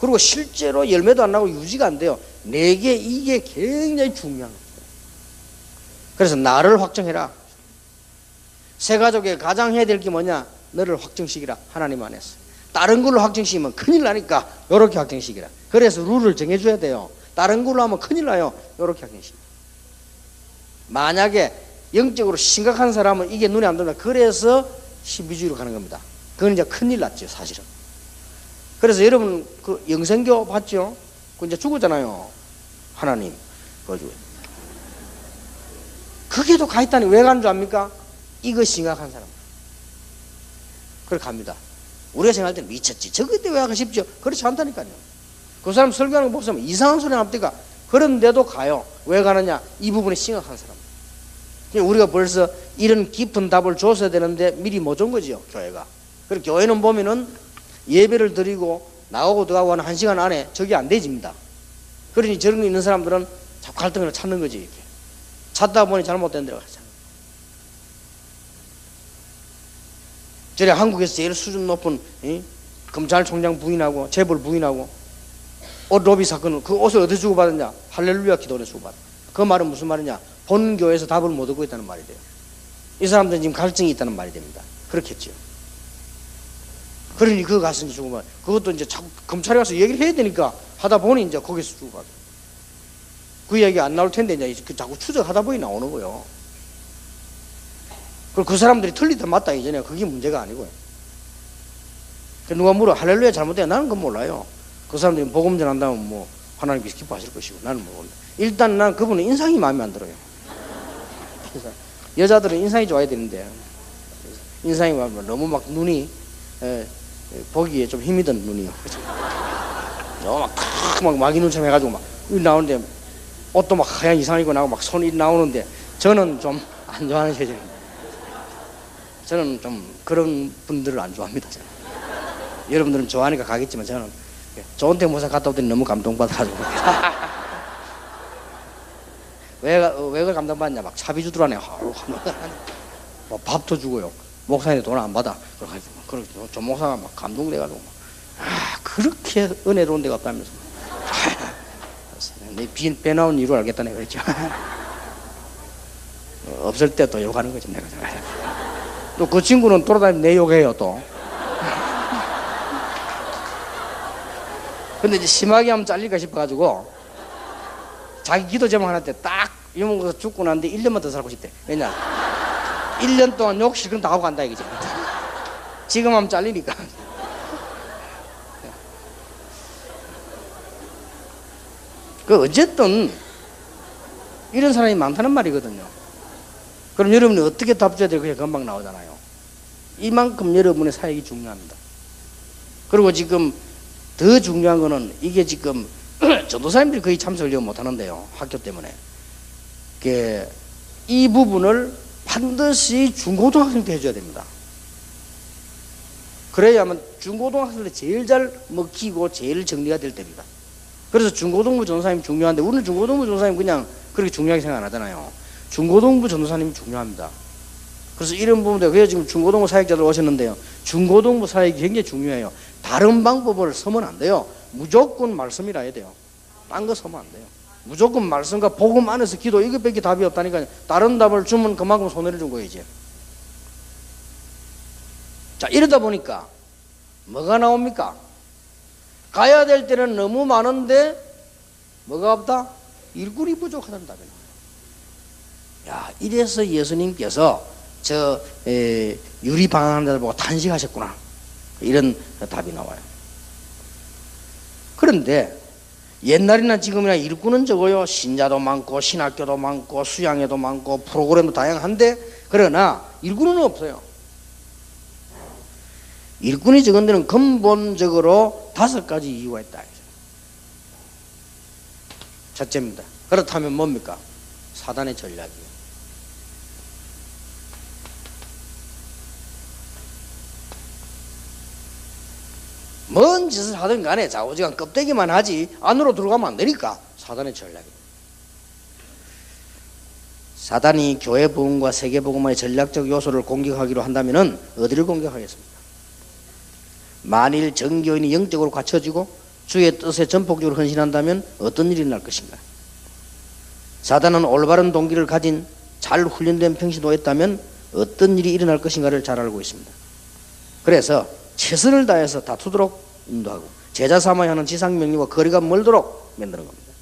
그리고 실제로 열매도 안 나고 유지가 안 돼요. 내게 이게 굉장히 중요한 거예요. 그래서 나를 확정해라. 새 가족에 가장 해야 될 게 뭐냐? 너를 확정시키라. 하나님 안에서. 다른 걸로 확정시키면 큰일 나니까 요렇게 확정시키라. 그래서 룰을 정해줘야 돼요. 다른 걸로 하면 큰일 나요. 요렇게 확정시키라. 만약에 영적으로 심각한 사람은 이게 눈에 안 들어온다. 그래서 신비주의로 가는 겁니다. 그건 이제 큰일 났죠, 사실은. 그래서 여러분 그 영생교 봤죠? 그 이제 죽었잖아요. 하나님. 그게도 가 있다니 왜 가는 줄 압니까? 이거 심각한 사람. 그렇게 갑니다. 우리가 생각할 때는 미쳤지. 저것 때문에 왜 가십시오? 그렇지 않다니까요. 그 사람 설교하는 거 보시면 이상한 소리 나옵니까? 그런데도 가요. 왜 가느냐? 이 부분에 심각한 사람. 우리가 벌써 이런 깊은 답을 줬어야 되는데 미리 못 준 거죠, 교회가. 그리고 교회는 보면은 예배를 드리고 나가고 들어가고 하는 1시간 안에 저게 안 되집니다. 그러니 저런 거 있는 사람들은 자꾸 갈등을 찾는 거지, 이렇게. 찾다 보니 잘못된 데로 가잖아. 저래 한국에서 제일 수준 높은 검찰총장 부인하고 재벌 부인하고 옷 로비 사건은 그 옷을 어디서 주고받았냐? 할렐루야 기도원에 주고받았다. 그 말은 무슨 말이냐? 본 교회에서 답을 못 얻고 있다는 말이 돼요. 이 사람들은 지금 갈증이 있다는 말이 됩니다. 그렇겠죠. 그러니 그거 가서 주고받아. 그것도 이제 자꾸 검찰에 가서 얘기를 해야 되니까 하다 보니 이제 거기서 주고받아. 그 이야기 안 나올 텐데 이제 자꾸 추적하다 보니 나오는 거예요. 그리고 그 사람들이 틀리다 맞다 이전에 그게 문제가 아니고요. 누가 물어 할렐루야 잘못돼? 나는 그건 몰라요. 그 사람들이 복음 전한다면 뭐 하나님께서 기뻐하실 것이고 나는 모른다. 일단 난 그분의 인상이 마음에 안 들어요. 그래서 여자들은 인상이 좋아야 되는데 인상이 너무 막 눈이 보기에 좀 힘이 든 눈이요. 너무 막 마귀 눈처럼 해가지고 막 나오는데 옷도 막 하얀 이상한 거 나오고 막 손이 나오는데 저는 좀 안 좋아하는 체질입니다. 저는 좀 그런 분들을 안 좋아합니다. 저는. 여러분들은 좋아하니까 가겠지만 저는 좋은 데 모사 갔다 오더니 너무 감동받아가지고 왜 감동받냐? 막 차비 주더라네. 뭐 밥도 주고요. 목사님이 돈 안 받아. 그래가지고 저 목사가 막 감동돼가지고 그렇게 은혜로운 데가 없다면서. 내 배 나온 이유를 알겠다네 그랬죠. 없을 때 또 욕하는 거지 내가. 또 그 친구는 돌아다니면 내 욕해요 또. 근데 이제 심하게 하면 잘릴까 싶어가지고 자기 기도 제목 하나 때 딱 이모가 죽고 난 뒤에 1년만 더 살고 싶대. 왜냐? 1년 동안 욕 실컷 다 하고 간다 이거지. 지금 하면 잘리니까. 그 어쨌든 이런 사람이 많다는 말이거든요. 그럼 여러분이 어떻게 답 줘야 돼요? 그게 금방 나오잖아요. 이만큼 여러분의 사역이 중요합니다. 그리고 지금 더 중요한 거는 이게 지금 전도사님들이 거의 참석을 못 하는데요. 학교 때문에. 이 부분을 반드시 중고등학생 때 해줘야 됩니다. 그래야만 중고등학생들 제일 잘 먹히고 제일 정리가 될 때입니다. 그래서 중고등부 전도사님이 중요한데 우리는 중고등부 전도사님 그냥 그렇게 중요하게 생각 안 하잖아요. 중고등부 전도사님이 중요합니다. 그래서 이런 부분들 그래서 지금 중고등부 사역자들 오셨는데요. 중고등부 사역이 굉장히 중요해요. 다른 방법을 쓰면 안 돼요. 무조건 말씀이라 해야 돼요. 딴 거 쓰면 안 돼요. 무조건 말씀과 복음 안에서 기도 이것밖에 답이 없다니까요. 다른 답을 주면 그만큼 손해를 준 거예요 이제. 자 이러다 보니까 뭐가 나옵니까? 가야 될 때는 너무 많은데 뭐가 없다? 일꾼이 부족하다는 답이 나와요. 야 이래서 예수님께서 저 유리 방황하는 자들 보고 탄식하셨구나 이런 답이 나와요. 그런데 옛날이나 지금이나 일꾼은 적어요. 신자도 많고 신학교도 많고 수양회도 많고 프로그램도 다양한데 그러나 일꾼은 없어요. 일꾼이 적은 데는 근본적으로 5가지 이유가 있다. 첫째입니다. 그렇다면 뭡니까? 사단의 전략이에요. 뭔 짓을 하든 간에 좌우지간 껍데기만 하지 안으로 들어가면 안 되니까 사단의 전략이에요. 사단이 교회 복음과 세계 복음의 전략적 요소를 공격하기로 한다면 어디를 공격하겠습니까? 만일 정교인이 영적으로 갖춰지고 주의 뜻에 전폭적으로 헌신한다면 어떤 일이 날 것인가? 사단은 올바른 동기를 가진 잘 훈련된 평신도였다면 어떤 일이 일어날 것인가를 잘 알고 있습니다. 그래서 최선을 다해서 다투도록 인도하고 제자 삼아야 하는 지상명령과 거리가 멀도록 만드는 겁니다.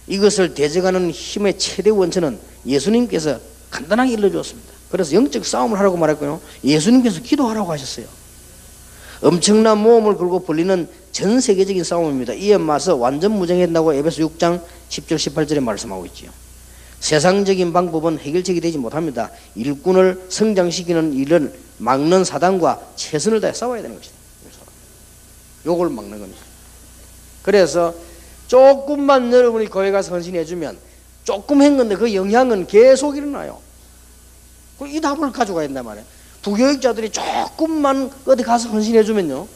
이것을 대적하는 힘의 최대 원천은 예수님께서 간단하게 일러주었습니다. 그래서 영적 싸움을 하라고 말했고요, 예수님께서 기도하라고 하셨어요. 엄청난 모험을 걸고 벌리는 전 세계적인 싸움입니다. 이에 맞서 완전 무장한다고 에베소 6장 10절 18절에 말씀하고 있지요. 세상적인 방법은 해결책이 되지 못합니다. 일꾼을 성장시키는 일을 막는 사단과 최선을 다해 싸워야 되는 것이다. 요걸 막는 겁니다. 그래서 조금만 여러분이 교회 가서 헌신해주면 조금 한 건데 그 영향은 계속 일어나요. 이 답을 가져가야 된단 말이에요. 부교육자들이 조금만 어디 가서 헌신해주면요,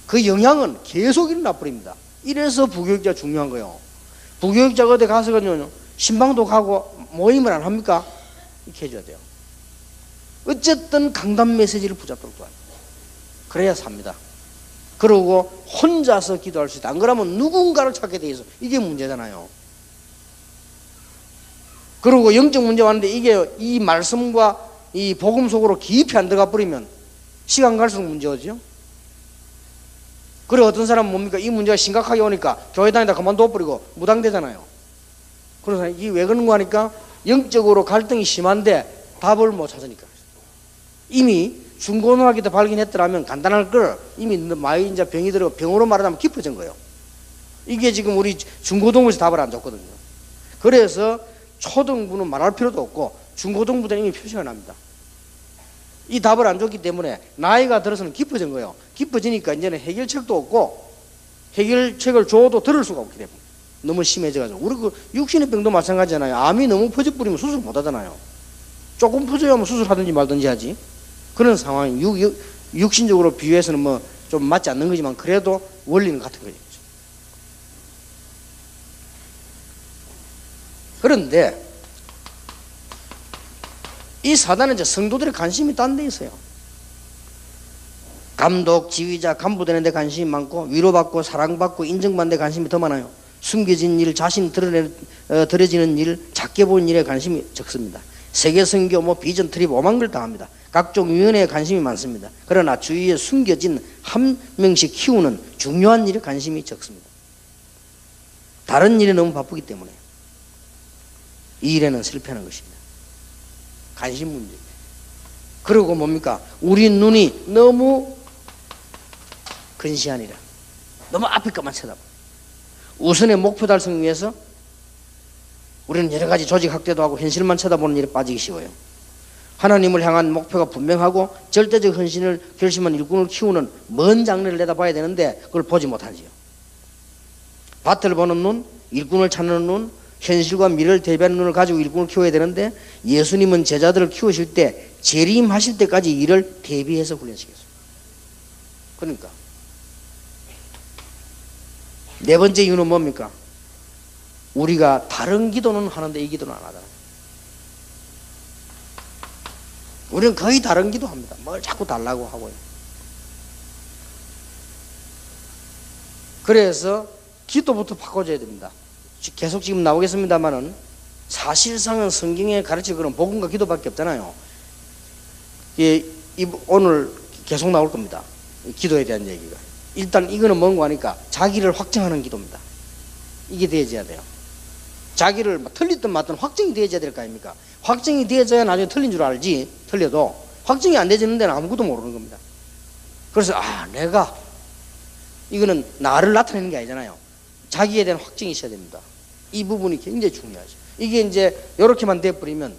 그 영향은 계속 일어나 버립니다. 이래서 부교육자 중요한 거예요. 부교육자가 어디 가서 신방도 가고 모임을 안 합니까? 이렇게 해줘야 돼요. 어쨌든 강단 메시지를 붙잡도록 도와요. 그래야 삽니다. 그러고 혼자서 기도할 수 있다. 안 그러면 누군가를 찾게 돼 있어. 이게 문제잖아요. 그리고 영적 문제 왔는데 이게 이 말씀과 이 복음 속으로 깊이 안 들어가 버리면 시간 갈수록 문제죠. 그리고 어떤 사람은 뭡니까? 이 문제가 심각하게 오니까 교회 다니다 그만둬 버리고 무당되잖아요. 그래서 이게 왜 그런 거 하니까 영적으로 갈등이 심한데 답을 못 찾으니까. 이미 중고등학교 때 발견했더라면 간단할 걸 이미 많이 이제 병이 들어 병으로 말하자면 깊어진 거예요. 이게 지금 우리 중고등부에서 답을 안 줬거든요. 그래서 초등부는 말할 필요도 없고 중고등부 때는 이미 표시가 납니다. 이 답을 안 줬기 때문에 나이가 들어서는 깊어진 거예요. 깊어지니까 이제는 해결책도 없고 해결책을 줘도 들을 수가 없기 때문에 너무 심해져가지고 우리 그 육신의 병도 마찬가지잖아요. 암이 너무 퍼져버리면 수술 못 하잖아요. 조금 퍼져야면 수술하든지 말든지 하지. 그런 상황이 육신적으로 비유해서는 뭐 좀 맞지 않는 거지만 그래도 원리는 같은 거죠. 그런데 이 사단은 이제 성도들의 관심이 딴 데 있어요. 감독, 지휘자, 간부 되는 데 관심이 많고 위로받고 사랑받고 인정받는 데 관심이 더 많아요. 숨겨진 일, 자신 드러지는 일, 작게 보이는 일에 관심이 적습니다. 세계 선교, 비전 트립 5만 걸 다 합니다. 각종 위원회에 관심이 많습니다. 그러나 주위에 숨겨진 한 명씩 키우는 중요한 일에 관심이 적습니다. 다른 일에 너무 바쁘기 때문에 이 일에는 실패하는 것입니다. 관심 문제. 그리고 뭡니까? 우리 눈이 너무 근시하니라. 너무 앞에 것만 쳐다봐. 우선의 목표 달성 위해서 우리는 여러 가지 조직 확대도 하고 현실만 쳐다보는 일에 빠지기 쉬워요. 하나님을 향한 목표가 분명하고 절대적 헌신을 결심한 일꾼을 키우는 먼 장래를 내다봐야 되는데 그걸 보지 못하지요. 밭을 보는 눈, 일꾼을 찾는 눈, 현실과 미래를 대비하는 눈을 가지고 일꾼을 키워야 되는데 예수님은 제자들을 키우실 때 재림하실 때까지 일을 대비해서 훈련시켰어요. 그러니까 네 번째 이유는 뭡니까? 우리가 다른 기도는 하는데 이 기도는 안 하잖아요. 우리는 거의 다른 기도 합니다. 뭘 자꾸 달라고 하고요. 그래서 기도부터 바꿔줘야 됩니다. 계속 지금 나오겠습니다만은 사실상은 성경에 가르치고 그런 복음과 기도밖에 없잖아요. 오늘 계속 나올 겁니다. 기도에 대한 얘기가. 일단 이거는 뭔가 하니까 자기를 확정하는 기도입니다. 이게 되어져야 돼요. 자기를 틀리든 맞든 확정이 되어져야 될 거 아닙니까? 확정이 되어져야 나중에 틀린 줄 알지. 틀려도 확정이 안 되어지는 데는 아무것도 모르는 겁니다. 그래서 내가 이거는 나를 나타내는 게 아니잖아요. 자기에 대한 확정이 있어야 됩니다. 이 부분이 굉장히 중요하죠. 이게 이제 이렇게만 돼버리면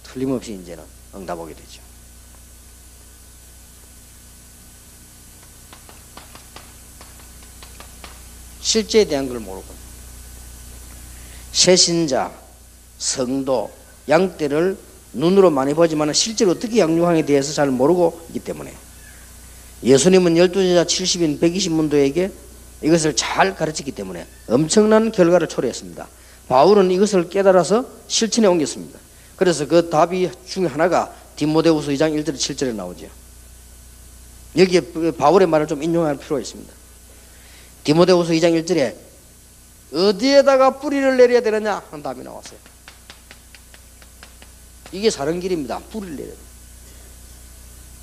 틀림없이 이제는 응답하게 되죠. 실제에 대한 걸 모르고 새신자, 성도, 양떼를 눈으로 많이 보지만 실제로 어떻게 양육하에 대해서 잘 모르고 있기 때문에 예수님은 12제자 70인 120문도에게 이것을 잘 가르쳤기 때문에 엄청난 결과를 초래했습니다. 바울은 이것을 깨달아서 실천에 옮겼습니다. 그래서 그 답이 중에 하나가 디모데후서 2장 1절 7절에 나오죠. 여기에 바울의 말을 좀 인용할 필요가 있습니다. 디모데후서 2장 1절에 어디에다가 뿌리를 내려야 되느냐 하는 답이 나왔어요. 이게 사는 길입니다. 뿌리를 내려야 돼요.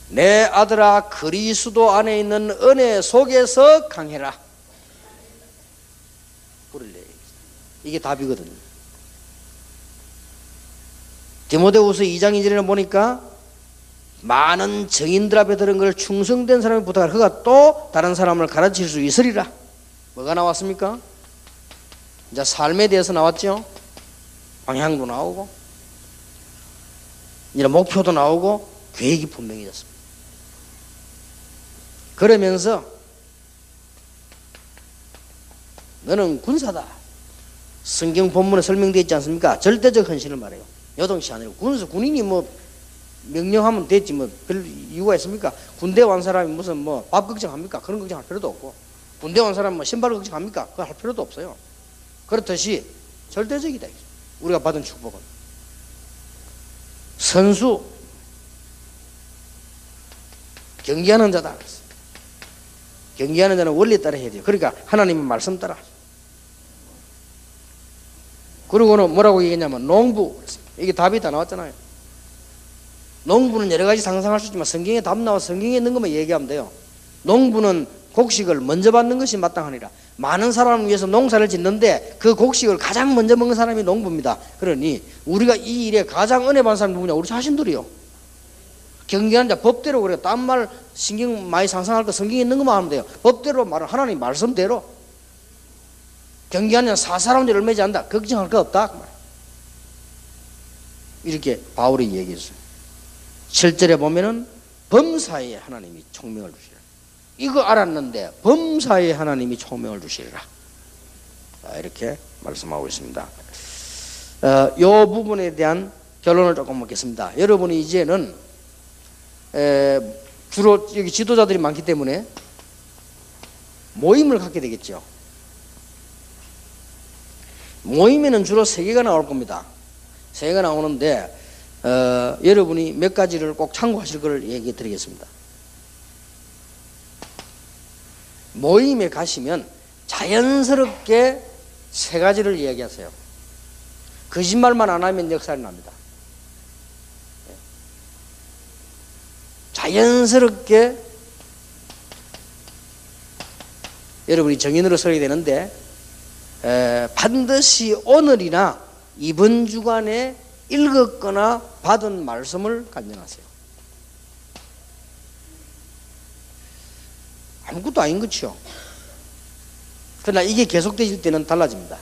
내 아들아 그리스도 안에 있는 은혜 속에서 강해라. 이게 답이거든요. 디모데후서 2장 2절에 보니까 많은 증인들 앞에 들은 걸 충성된 사람이 부탁하라. 그가 또 다른 사람을 가르칠 수 있으리라. 뭐가 나왔습니까? 이제 삶에 대해서 나왔죠. 방향도 나오고 이제 목표도 나오고 계획이 분명해졌습니다. 그러면서 너는 군사다. 성경 본문에 설명되어 있지 않습니까? 절대적 헌신을 말해요. 여동시 아니고 군인이 뭐 명령하면 됐지 뭐 별 이유가 있습니까? 군대 온 사람이 무슨 뭐 밥 걱정합니까? 그런 걱정할 필요도 없고, 군대 온 사람은 뭐 신발 걱정합니까? 그거 할 필요도 없어요. 그렇듯이 절대적이다. 우리가 받은 축복은 선수 경기하는 자다. 경기하는 자는 원리 따라 해야 돼요. 그러니까 하나님의 말씀 따라. 그리고는 뭐라고 얘기했냐면 농부. 이게 답이 다 나왔잖아요. 농부는 여러 가지 상상할 수 있지만 성경에 답 나와서 성경에 있는 것만 얘기하면 돼요. 농부는 곡식을 먼저 받는 것이 마땅하니라. 많은 사람을 위해서 농사를 짓는데 그 곡식을 가장 먼저 먹는 사람이 농부입니다. 그러니 우리가 이 일에 가장 은혜 받는 사람이 누구냐? 우리 자신들이요. 경계하는 자 법대로. 그래 딴 말 신경 많이 상상할 거 성경에 있는 것만 하면 돼요. 법대로 말을 하나님 말씀대로. 경계하는 자 사사람들 얼마지 않다. 걱정할 거 없다. 이렇게 바울이 얘기했어요. 7절에 보면은 범사에 하나님이 총명을 주시라. 이거 알았는데 범사에 하나님이 총명을 주시리라. 이렇게 말씀하고 있습니다. 이 부분에 대한 결론을 조금 먹겠습니다. 여러분이 이제는 주로 여기 지도자들이 많기 때문에 모임을 갖게 되겠죠. 모임에는 주로 3개가 나올 겁니다. 3개가 나오는데 여러분이 몇 가지를 꼭 참고하실 걸 얘기해 드리겠습니다. 모임에 가시면 자연스럽게 3가지를 이야기하세요. 거짓말만 안 하면 역살이 납니다. 자연스럽게 여러분이 정인으로 서게 되는데 반드시 오늘이나 이번 주간에 읽었거나 받은 말씀을 간증하세요. 아무것도 아닌 거죠. 그러나 이게 계속되실 때는 달라집니다.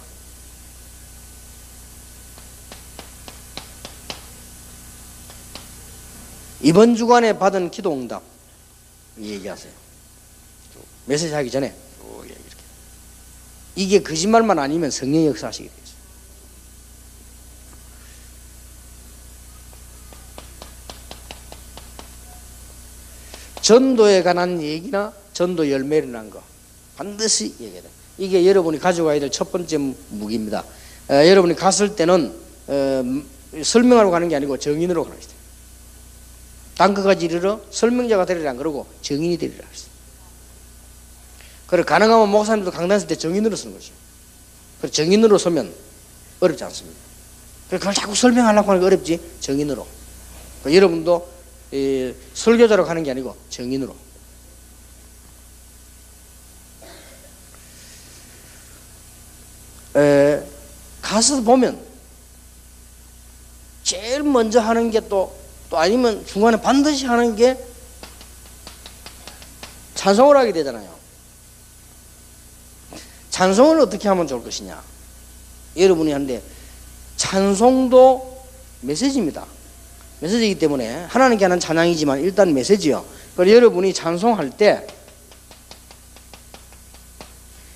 이번 주간에 받은 기도 응답 얘기하세요. 메시지 하기 전에 이렇게. 이게 거짓말만 아니면 성령의 역사하시게 돼요. 전도에 관한 얘기나 전도 열매를 난 거 반드시 얘기해야 돼요. 이게 여러분이 가져가야 될 첫 번째 무기입니다. 여러분이 갔을 때는 설명하러 가는 게 아니고 정인으로 가는 거예요. 땅끝까지 이르러 설명자가 되리라 안 그러고 정인이 되리라 했어요. 그리고 가능하면 목사님도 강단 쓸 때 정인으로 쓰는 거죠. 그래서 정인으로 서면 어렵지 않습니다. 그걸 자꾸 설명하려고 하는 게 어렵지. 정인으로. 그러니까 여러분도 설교자로 가는 게 아니고 정인으로. 가서 보면 제일 먼저 하는 게 또 아니면 중간에 반드시 하는 게 찬송을 하게 되잖아요. 찬송을 어떻게 하면 좋을 것이냐. 여러분이 하는데 찬송도 메시지입니다. 메시지이기 때문에 하나님께 하는 찬양이지만 일단 메시지요. 그래서 여러분이 찬송할 때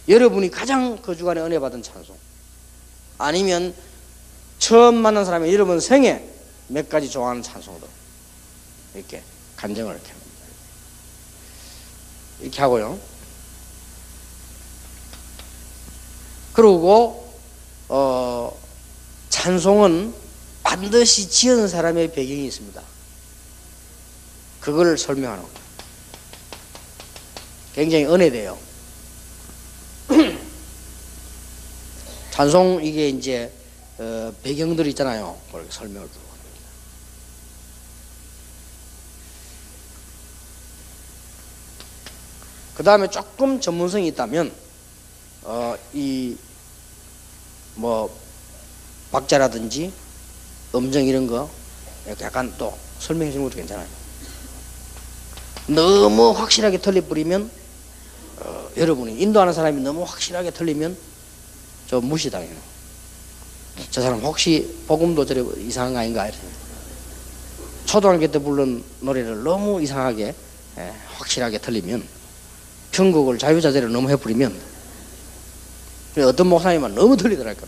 여러분이 가장 그 주간에 은혜 받은 찬송 아니면 처음 만난 사람이 여러분 생애 몇 가지 좋아하는 찬송도 이렇게 간증을 이렇게 합니다. 이렇게 하고요. 그리고 찬송은 반드시 지은 사람의 배경이 있습니다. 그걸 설명하는 거예요. 굉장히 은혜돼요. 찬송 이게 이제 배경들 있잖아요. 그걸 설명을 주고 합니다. 그 다음에 조금 전문성이 있다면 이 뭐 박자라든지 음정 이런 거 약간 또 설명해 주는 것도 괜찮아요. 너무 확실하게 틀려버리면 여러분이 인도하는 사람이 너무 확실하게 틀리면 좀 무시당해요. 저 사람 혹시 복음도 저래 이상한 거 아닌가 이렇게. 초등학교 때 부른 노래를 너무 이상하게 확실하게 틀리면, 편곡을 자유자재로 너무 해버리면 어떤 목사님은 너무 틀리더라고요.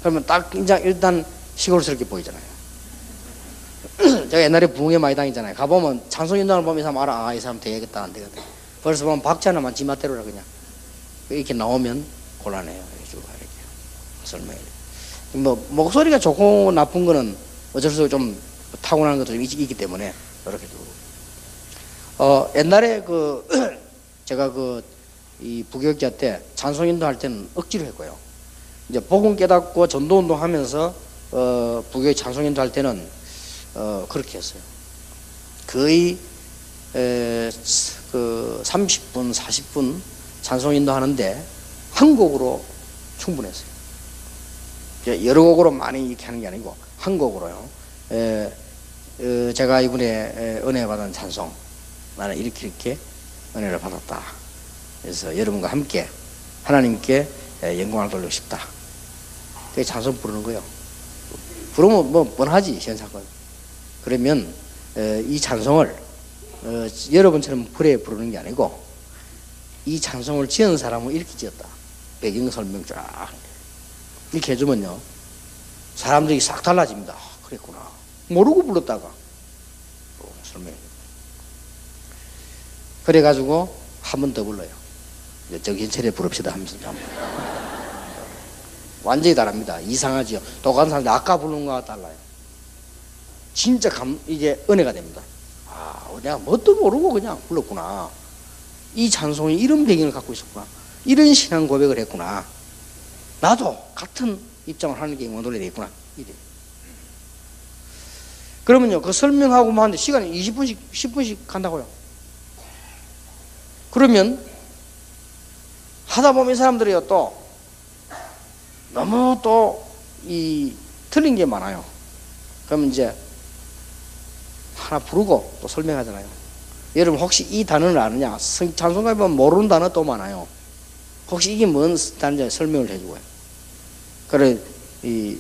그러면 딱 일단 시골스럽게 보이잖아요. 제가 옛날에 부흥회 많이 다니잖아요. 가보면 찬송인단을 보면 이 사람 알아. 아, 이 사람 되겠다 안 되겠다. 그래서 보면 박자 하나만 지맛대로라 그냥 이렇게 나오면 곤란해요. 이렇게 설명해. 뭐 목소리가 좋고 나쁜 거는 어쩔 수 없이 좀 타고나는 것도 좀 있기 때문에 이렇게 두고. 옛날에 제가 이 부교육자 때 찬송인도 할 때는 억지로 했고요. 이제 복음 깨닫고 전도운동 하면서 부교육 찬송인도 할 때는 그렇게 했어요. 거의 30분 40분 찬송인도 하는데 한 곡으로 충분했어요. 여러 곡으로 많이 이렇게 하는 게 아니고 한 곡으로요. 제가 이번에 은혜 받은 찬송, 나는 이렇게 은혜를 받았다. 그래서 여러분과 함께 하나님께 영광을 돌리고 싶다. 그게 찬송 부르는 거예요. 부르면 뭐 뻔하지 현상은. 그러면 이 찬송을 여러분처럼 불에 부르는 게 아니고, 이 찬송을 지은 사람은 이렇게 지었다. 배경 설명 쫙 이렇게 해주면요, 사람들이 싹 달라집니다. 그랬구나. 모르고 불렀다가 설명. 그래가지고 한 번 더 불러요. 정신차려 부릅시다 하면서 완전히 다릅니다. 이상하지요. 똑같은 사람들 아까 부르는 거와 달라요. 진짜 이게 은혜가 됩니다. 아, 내가 뭣도 모르고 그냥 불렀구나. 이 찬송이 이런 배경을 갖고 있었구나. 이런 신앙 고백을 했구나. 나도 같은 입장을 하나님께 영광 돌려야 되겠구나. 이래. 그러면요, 그 설명하고만 하는데 시간이 20분씩 10분씩 간다고요. 그러면 하다 보면 이 사람들이요, 또 너무 또 틀린 게 많아요. 그러면 이제 하나 부르고 또 설명하잖아요. 여러분 혹시 이 단어를 아느냐? 찬송가에 보면 모르는 단어 또 많아요. 혹시 이게 뭔 단어인지 설명을 해주고요. 그래, 이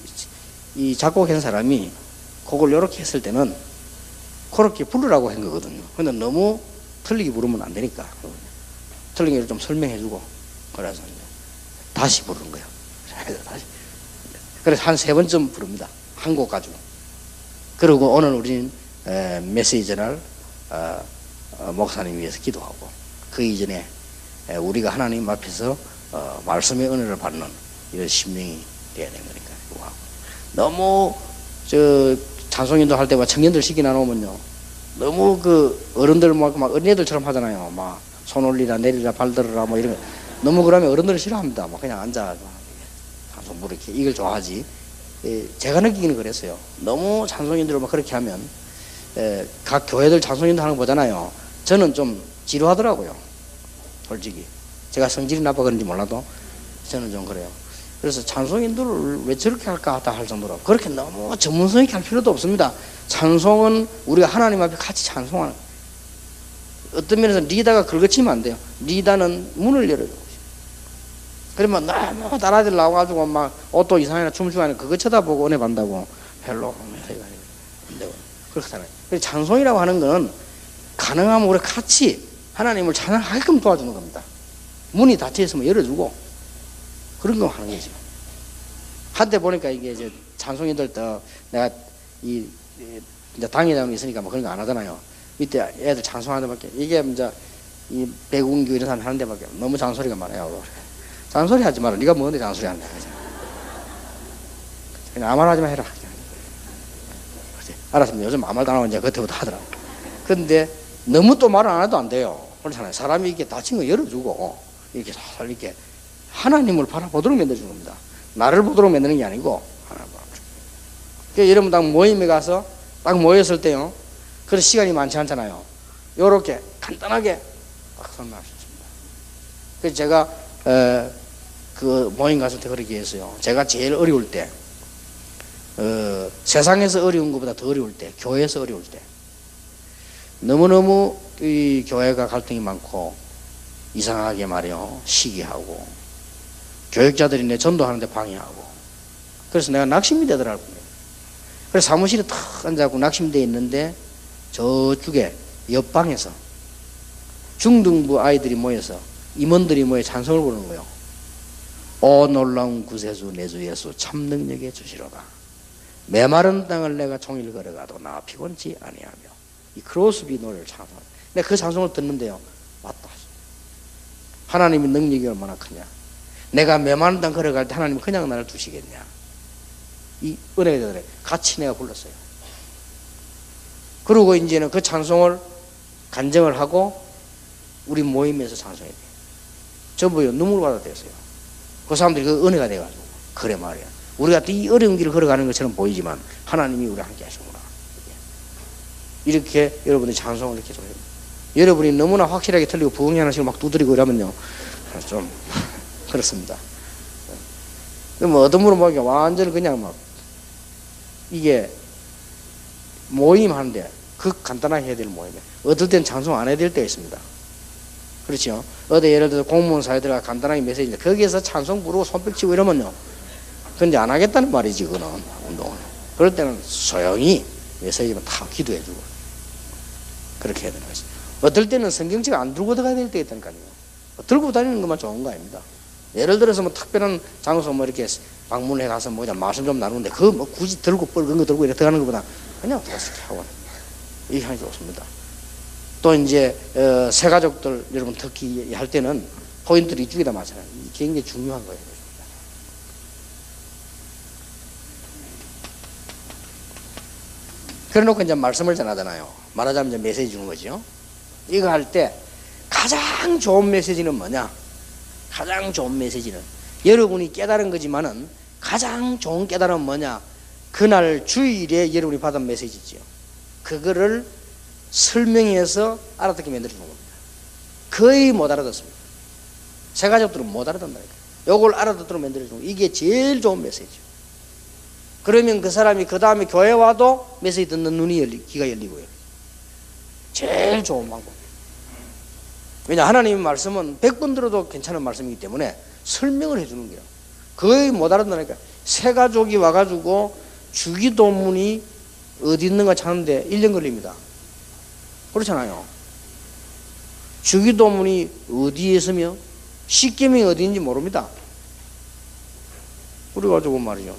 작곡한 사람이 그걸 이렇게 했을 때는 그렇게 부르라고 한 거거든요. 근데 너무 틀리게 부르면 안 되니까 틀린 걸 좀 설명해주고, 그래서 다시 부르는 거예요. 다시. 그래서 한 3번쯤 부릅니다. 한 곡 가지고. 그리고 오늘 우리는 메시지 날 목사님 위해서 기도하고, 그 이전에 우리가 하나님 앞에서 말씀의 은혜를 받는 이런 심령이 돼야 되는 거니까. 너무 찬송인도 할 때 막 청년들 시기 나누면요, 너무 어른들 막 어린애들처럼 하잖아요. 막 손 올리라 내리라 발 들어라 뭐 이런 거. 너무 그러면 어른들은 싫어합니다. 막 그냥 앉아 찬송 부르게 이걸 좋아하지. 제가 느끼기는 그랬어요. 너무 찬송인들을 막 그렇게 하면 각 교회들 찬송인도 하는 거 보잖아요. 저는 좀 지루하더라고요. 솔직히 제가 성질이 나빠 그런지 몰라도 저는 좀 그래요. 그래서 찬송인들을 왜 저렇게 할까 하다 할 정도로 그렇게 너무 전문성 있게 할 필요도 없습니다. 찬송은 우리가 하나님 앞에 같이 찬송하는, 어떤 면에서 리다가 긁어치면 안 돼요. 리다는 문을 열어줘. 그러면 너무 다라들 나와가지고 막 옷도 이상하게 춤추고 하는 그거 쳐다보고 은혜 받는다고 별로 안 되고 그렇잖아요. 그래서 찬송이라고 하는 건 가능하면 우리 같이 하나님을 찬양하게끔 도와주는 겁니다. 문이 닫혀 있으면 열어주고 그런 거 하는 거죠. 한때 보니까 이게 이제 찬송이들 또 내가 이제 당회장이 있으니까 뭐 그런 거 안 하잖아요. 밑에 애들 찬송하는 데밖에, 이게 이제 이 배군교 이런 사람 하는 데밖에 너무 잔소리가 많아요. 잔소리 하지 마라. 네가 뭔데 잔소리 한다. 그냥 아무 말 하지 마 해라. 알았습니다. 요즘 아무 말도 안 하고 이제 그때부터 하더라고. 근데 너무 또 말을 안 해도 안 돼요. 그렇잖아요. 사람이 이렇게 다친 거 열어주고 이렇게 살살 이렇게 하나님을 바라보도록 만들어주는 겁니다. 나를 보도록 만드는 게 아니고 하나님을 바라보도록. 그러니까 여러분 딱 모임에 가서 딱 모였을 때요, 그런 시간이 많지 않잖아요. 요렇게 간단하게 딱 설명할 수 있습니다. 그래서 제가 그 모임 갔을 때 그렇게 했어요. 제가 제일 어려울 때, 세상에서 어려운 것보다 더 어려울 때, 교회에서 어려울 때, 너무너무 이 교회가 갈등이 많고 이상하게 말이요, 시기하고 교육자들이 내 전도하는데 방해하고, 그래서 내가 낙심이 되더라고요. 그래서 사무실에 탁 앉아갖고 낙심되어 있는데 저쪽에 옆방에서 중등부 아이들이 모여서 임원들이 모여 찬송을 부르는 거예요. 오 놀라운 구세주 내 주 예수 참 능력에 주시로다. 메마른 땅을 내가 종일 걸어가도 나 피곤치 아니하며. 이 크로스비 노래를 찬송합니다. 내가 그 찬송을 듣는데요, 맞다. 하나님의 능력이 얼마나 크냐. 내가 메마른 땅 걸어갈 때 하나님 그냥 나를 두시겠냐. 이 은혜가 되더래. 같이 내가 불렀어요. 그리고 이제는 그 찬송을 간증을 하고 우리 모임에서 찬송해야 돼요. 전부요 눈물 받아들였어요. 그 사람들이 그 은혜가 돼가지고. 그래 말이야. 우리가 이 어려운 길을 걸어가는 것처럼 보이지만 하나님이 우리 함께 하시구나. 이렇게 여러분이 찬송을 이렇게 좀 해요. 여러분이 너무나 확실하게 틀리고 부흥이 하나씩 막 두드리고 이러면요, 좀 그렇습니다. 뭐 어둠으로 보니까 완전 그냥 막 이게 모임 하는데 그 간단하게 해야 될 모임에 어떨 땐 찬송 안 해야 될 때가 있습니다. 그렇죠? 어디 예를 들어서 공무원 사회들가 간단하게 메시지인데 거기에서 찬송 부르고 손뼉 치고 이러면요, 그건 이제 안 하겠다는 말이지. 그거는 운동은. 그럴 때는 소용이 메시지만 다 기도해주고 그렇게 해야 되는 거지. 어떨 때는 성경책 안 들고 들어가야 될 때 있다니까요. 들고 다니는 것만 좋은 거 아닙니다. 예를 들어서 뭐 특별한 장소 뭐 이렇게 방문해 가서 뭐냐 말씀 좀 나누는데 그 뭐 굳이 들고 뻘건 거 들고 이렇게 들어가는 것보다 그냥 들어서 하고 이게 하기 좋습니다. 또 이제 새 가족들 여러분 특히 할 때는 포인트를 이쪽에다 맞춰요. 이게 굉장히 중요한 거예요. 그래 놓고 이제 말씀을 전하잖아요. 말하자면 이제 메시지 주는 거죠. 이거 할 때 가장 좋은 메시지는 뭐냐? 가장 좋은 메시지는 여러분이 깨달은 거지만은 가장 좋은 깨달음은 뭐냐? 그날 주일에 여러분이 받은 메시지지요. 그거를 설명해서 알아듣게 만들어주는 겁니다. 거의 못 알아듣습니다. 새 가족들은 못 알아듣는다니까요. 요걸 알아듣도록 만들어주는 거. 이게 제일 좋은 메시지죠. 그러면 그 사람이 그 다음에 교회 와도 메시지 듣는 눈이 귀가 열리고요. 제일 좋은 방법. 왜냐, 하나님의 말씀은 100번 들어도 괜찮은 말씀이기 때문에 설명을 해주는 거예요. 거의 못 알아듣으니까 새 가족이 와가지고 주기도문이 어디 있는가 찾는데 1년 걸립니다. 그렇잖아요. 주기도문이 어디에 있으며 십계명이 어디 있는지 모릅니다. 그래가지고 말이죠.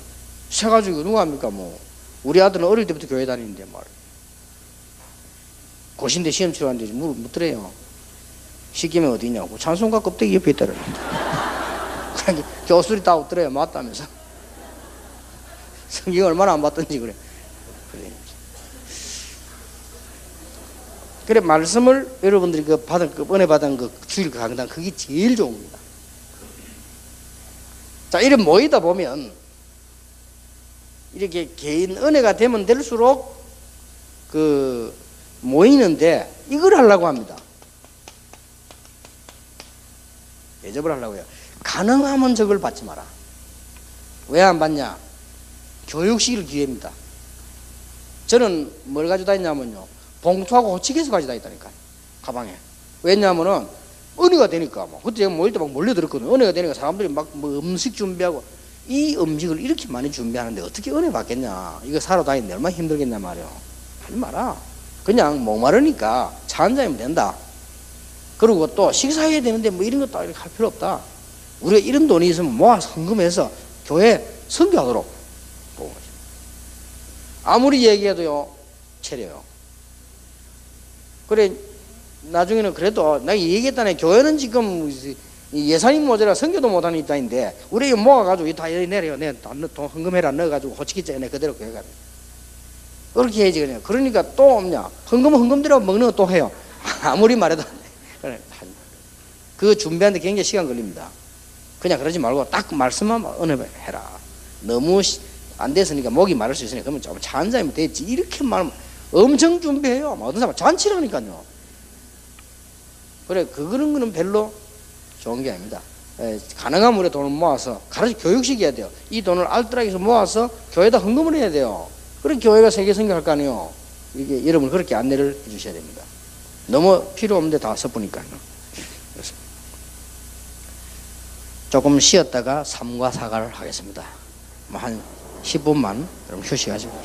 새 가족이 누가 합니까? 뭐 우리 아들은 어릴 때부터 교회 다니는데 말 고신대 시험 치러 갔는데 묻더래요. 십계명 어디 있냐고. 찬송가 껍데기 옆에 있다래. 교수들이 다 웃더래요. 맞다면서. 성경 얼마나 안 봤던지 그래. 그래 말씀을 여러분들이 그 받은 그 은혜 받은 그 주일 강단 그게 제일 좋은 겁니다. 자, 이런 모이다 보면 이렇게 개인 은혜가 되면 될수록 그 모이는데 이걸 하려고 합니다. 대접을 하려고요. 가능하면 저걸 받지 마라. 왜 안 받냐? 교육시킬 기회입니다. 저는 뭘 가지고 다니냐면요, 봉투하고 호치기에서 가지고 다니다니까요. 가방에. 왜냐하면은 은혜가 되니까. 뭐 그때 제가 모일 때 막 몰려들었거든요. 은혜가 되니까 사람들이 막 뭐 음식 준비하고, 이 음식을 이렇게 많이 준비하는데 어떻게 은혜 받겠냐? 이거 사러 다니는데 얼마나 힘들겠냐 말이야. 하지 마라. 그냥 목마르니까 차 한 잔이면 된다. 그리고 또 식사해야 되는데 뭐 이런 것도 이렇게 할 필요 없다. 우리가 이런 돈이 있으면 모아서 헌금해서 교회 선교하도록 보는 거죠. 아무리 얘기해도요, 체려요. 그래, 나중에는 그래도 내가 얘기했다네. 교회는 지금 예산이 모자라 선교도 못하는 입장인데 우리 이거 모아가지고 다 내려요. 내가 돈 헌금해라 넣어가지고 호치기장에 그대로 교회 가요. 그렇게 해야지. 그냥. 그러니까 또 없냐? 헌금대로 먹는 거 또 해요. 아무리 말해도 안 돼. 그래, 그 준비하는데 굉장히 시간 걸립니다. 그냥 그러지 말고 딱 말씀만 은혜해라. 너무 안 됐으니까 목이 마를 수 있으니까 그러면 좀 차 한 잔이면 됐지. 이렇게 말하면 엄청 준비해요. 어떤 사람은 잔치라니까요. 그래, 그런 거는 별로 좋은 게 아닙니다. 가능한 물에 돈을 모아서 교육시켜야 돼요. 이 돈을 알뜰하게 모아서 교회에다 헌금을 해야 돼요. 그럼 교회가 세계 선교할 거 아니에요. 이게 여러분 그렇게 안내를 해주셔야 됩니다. 너무 필요 없는데 다 써보니까요. 조금 쉬었다가 3과 4가를 하겠습니다. 한 10분만 그럼 휴식하시고.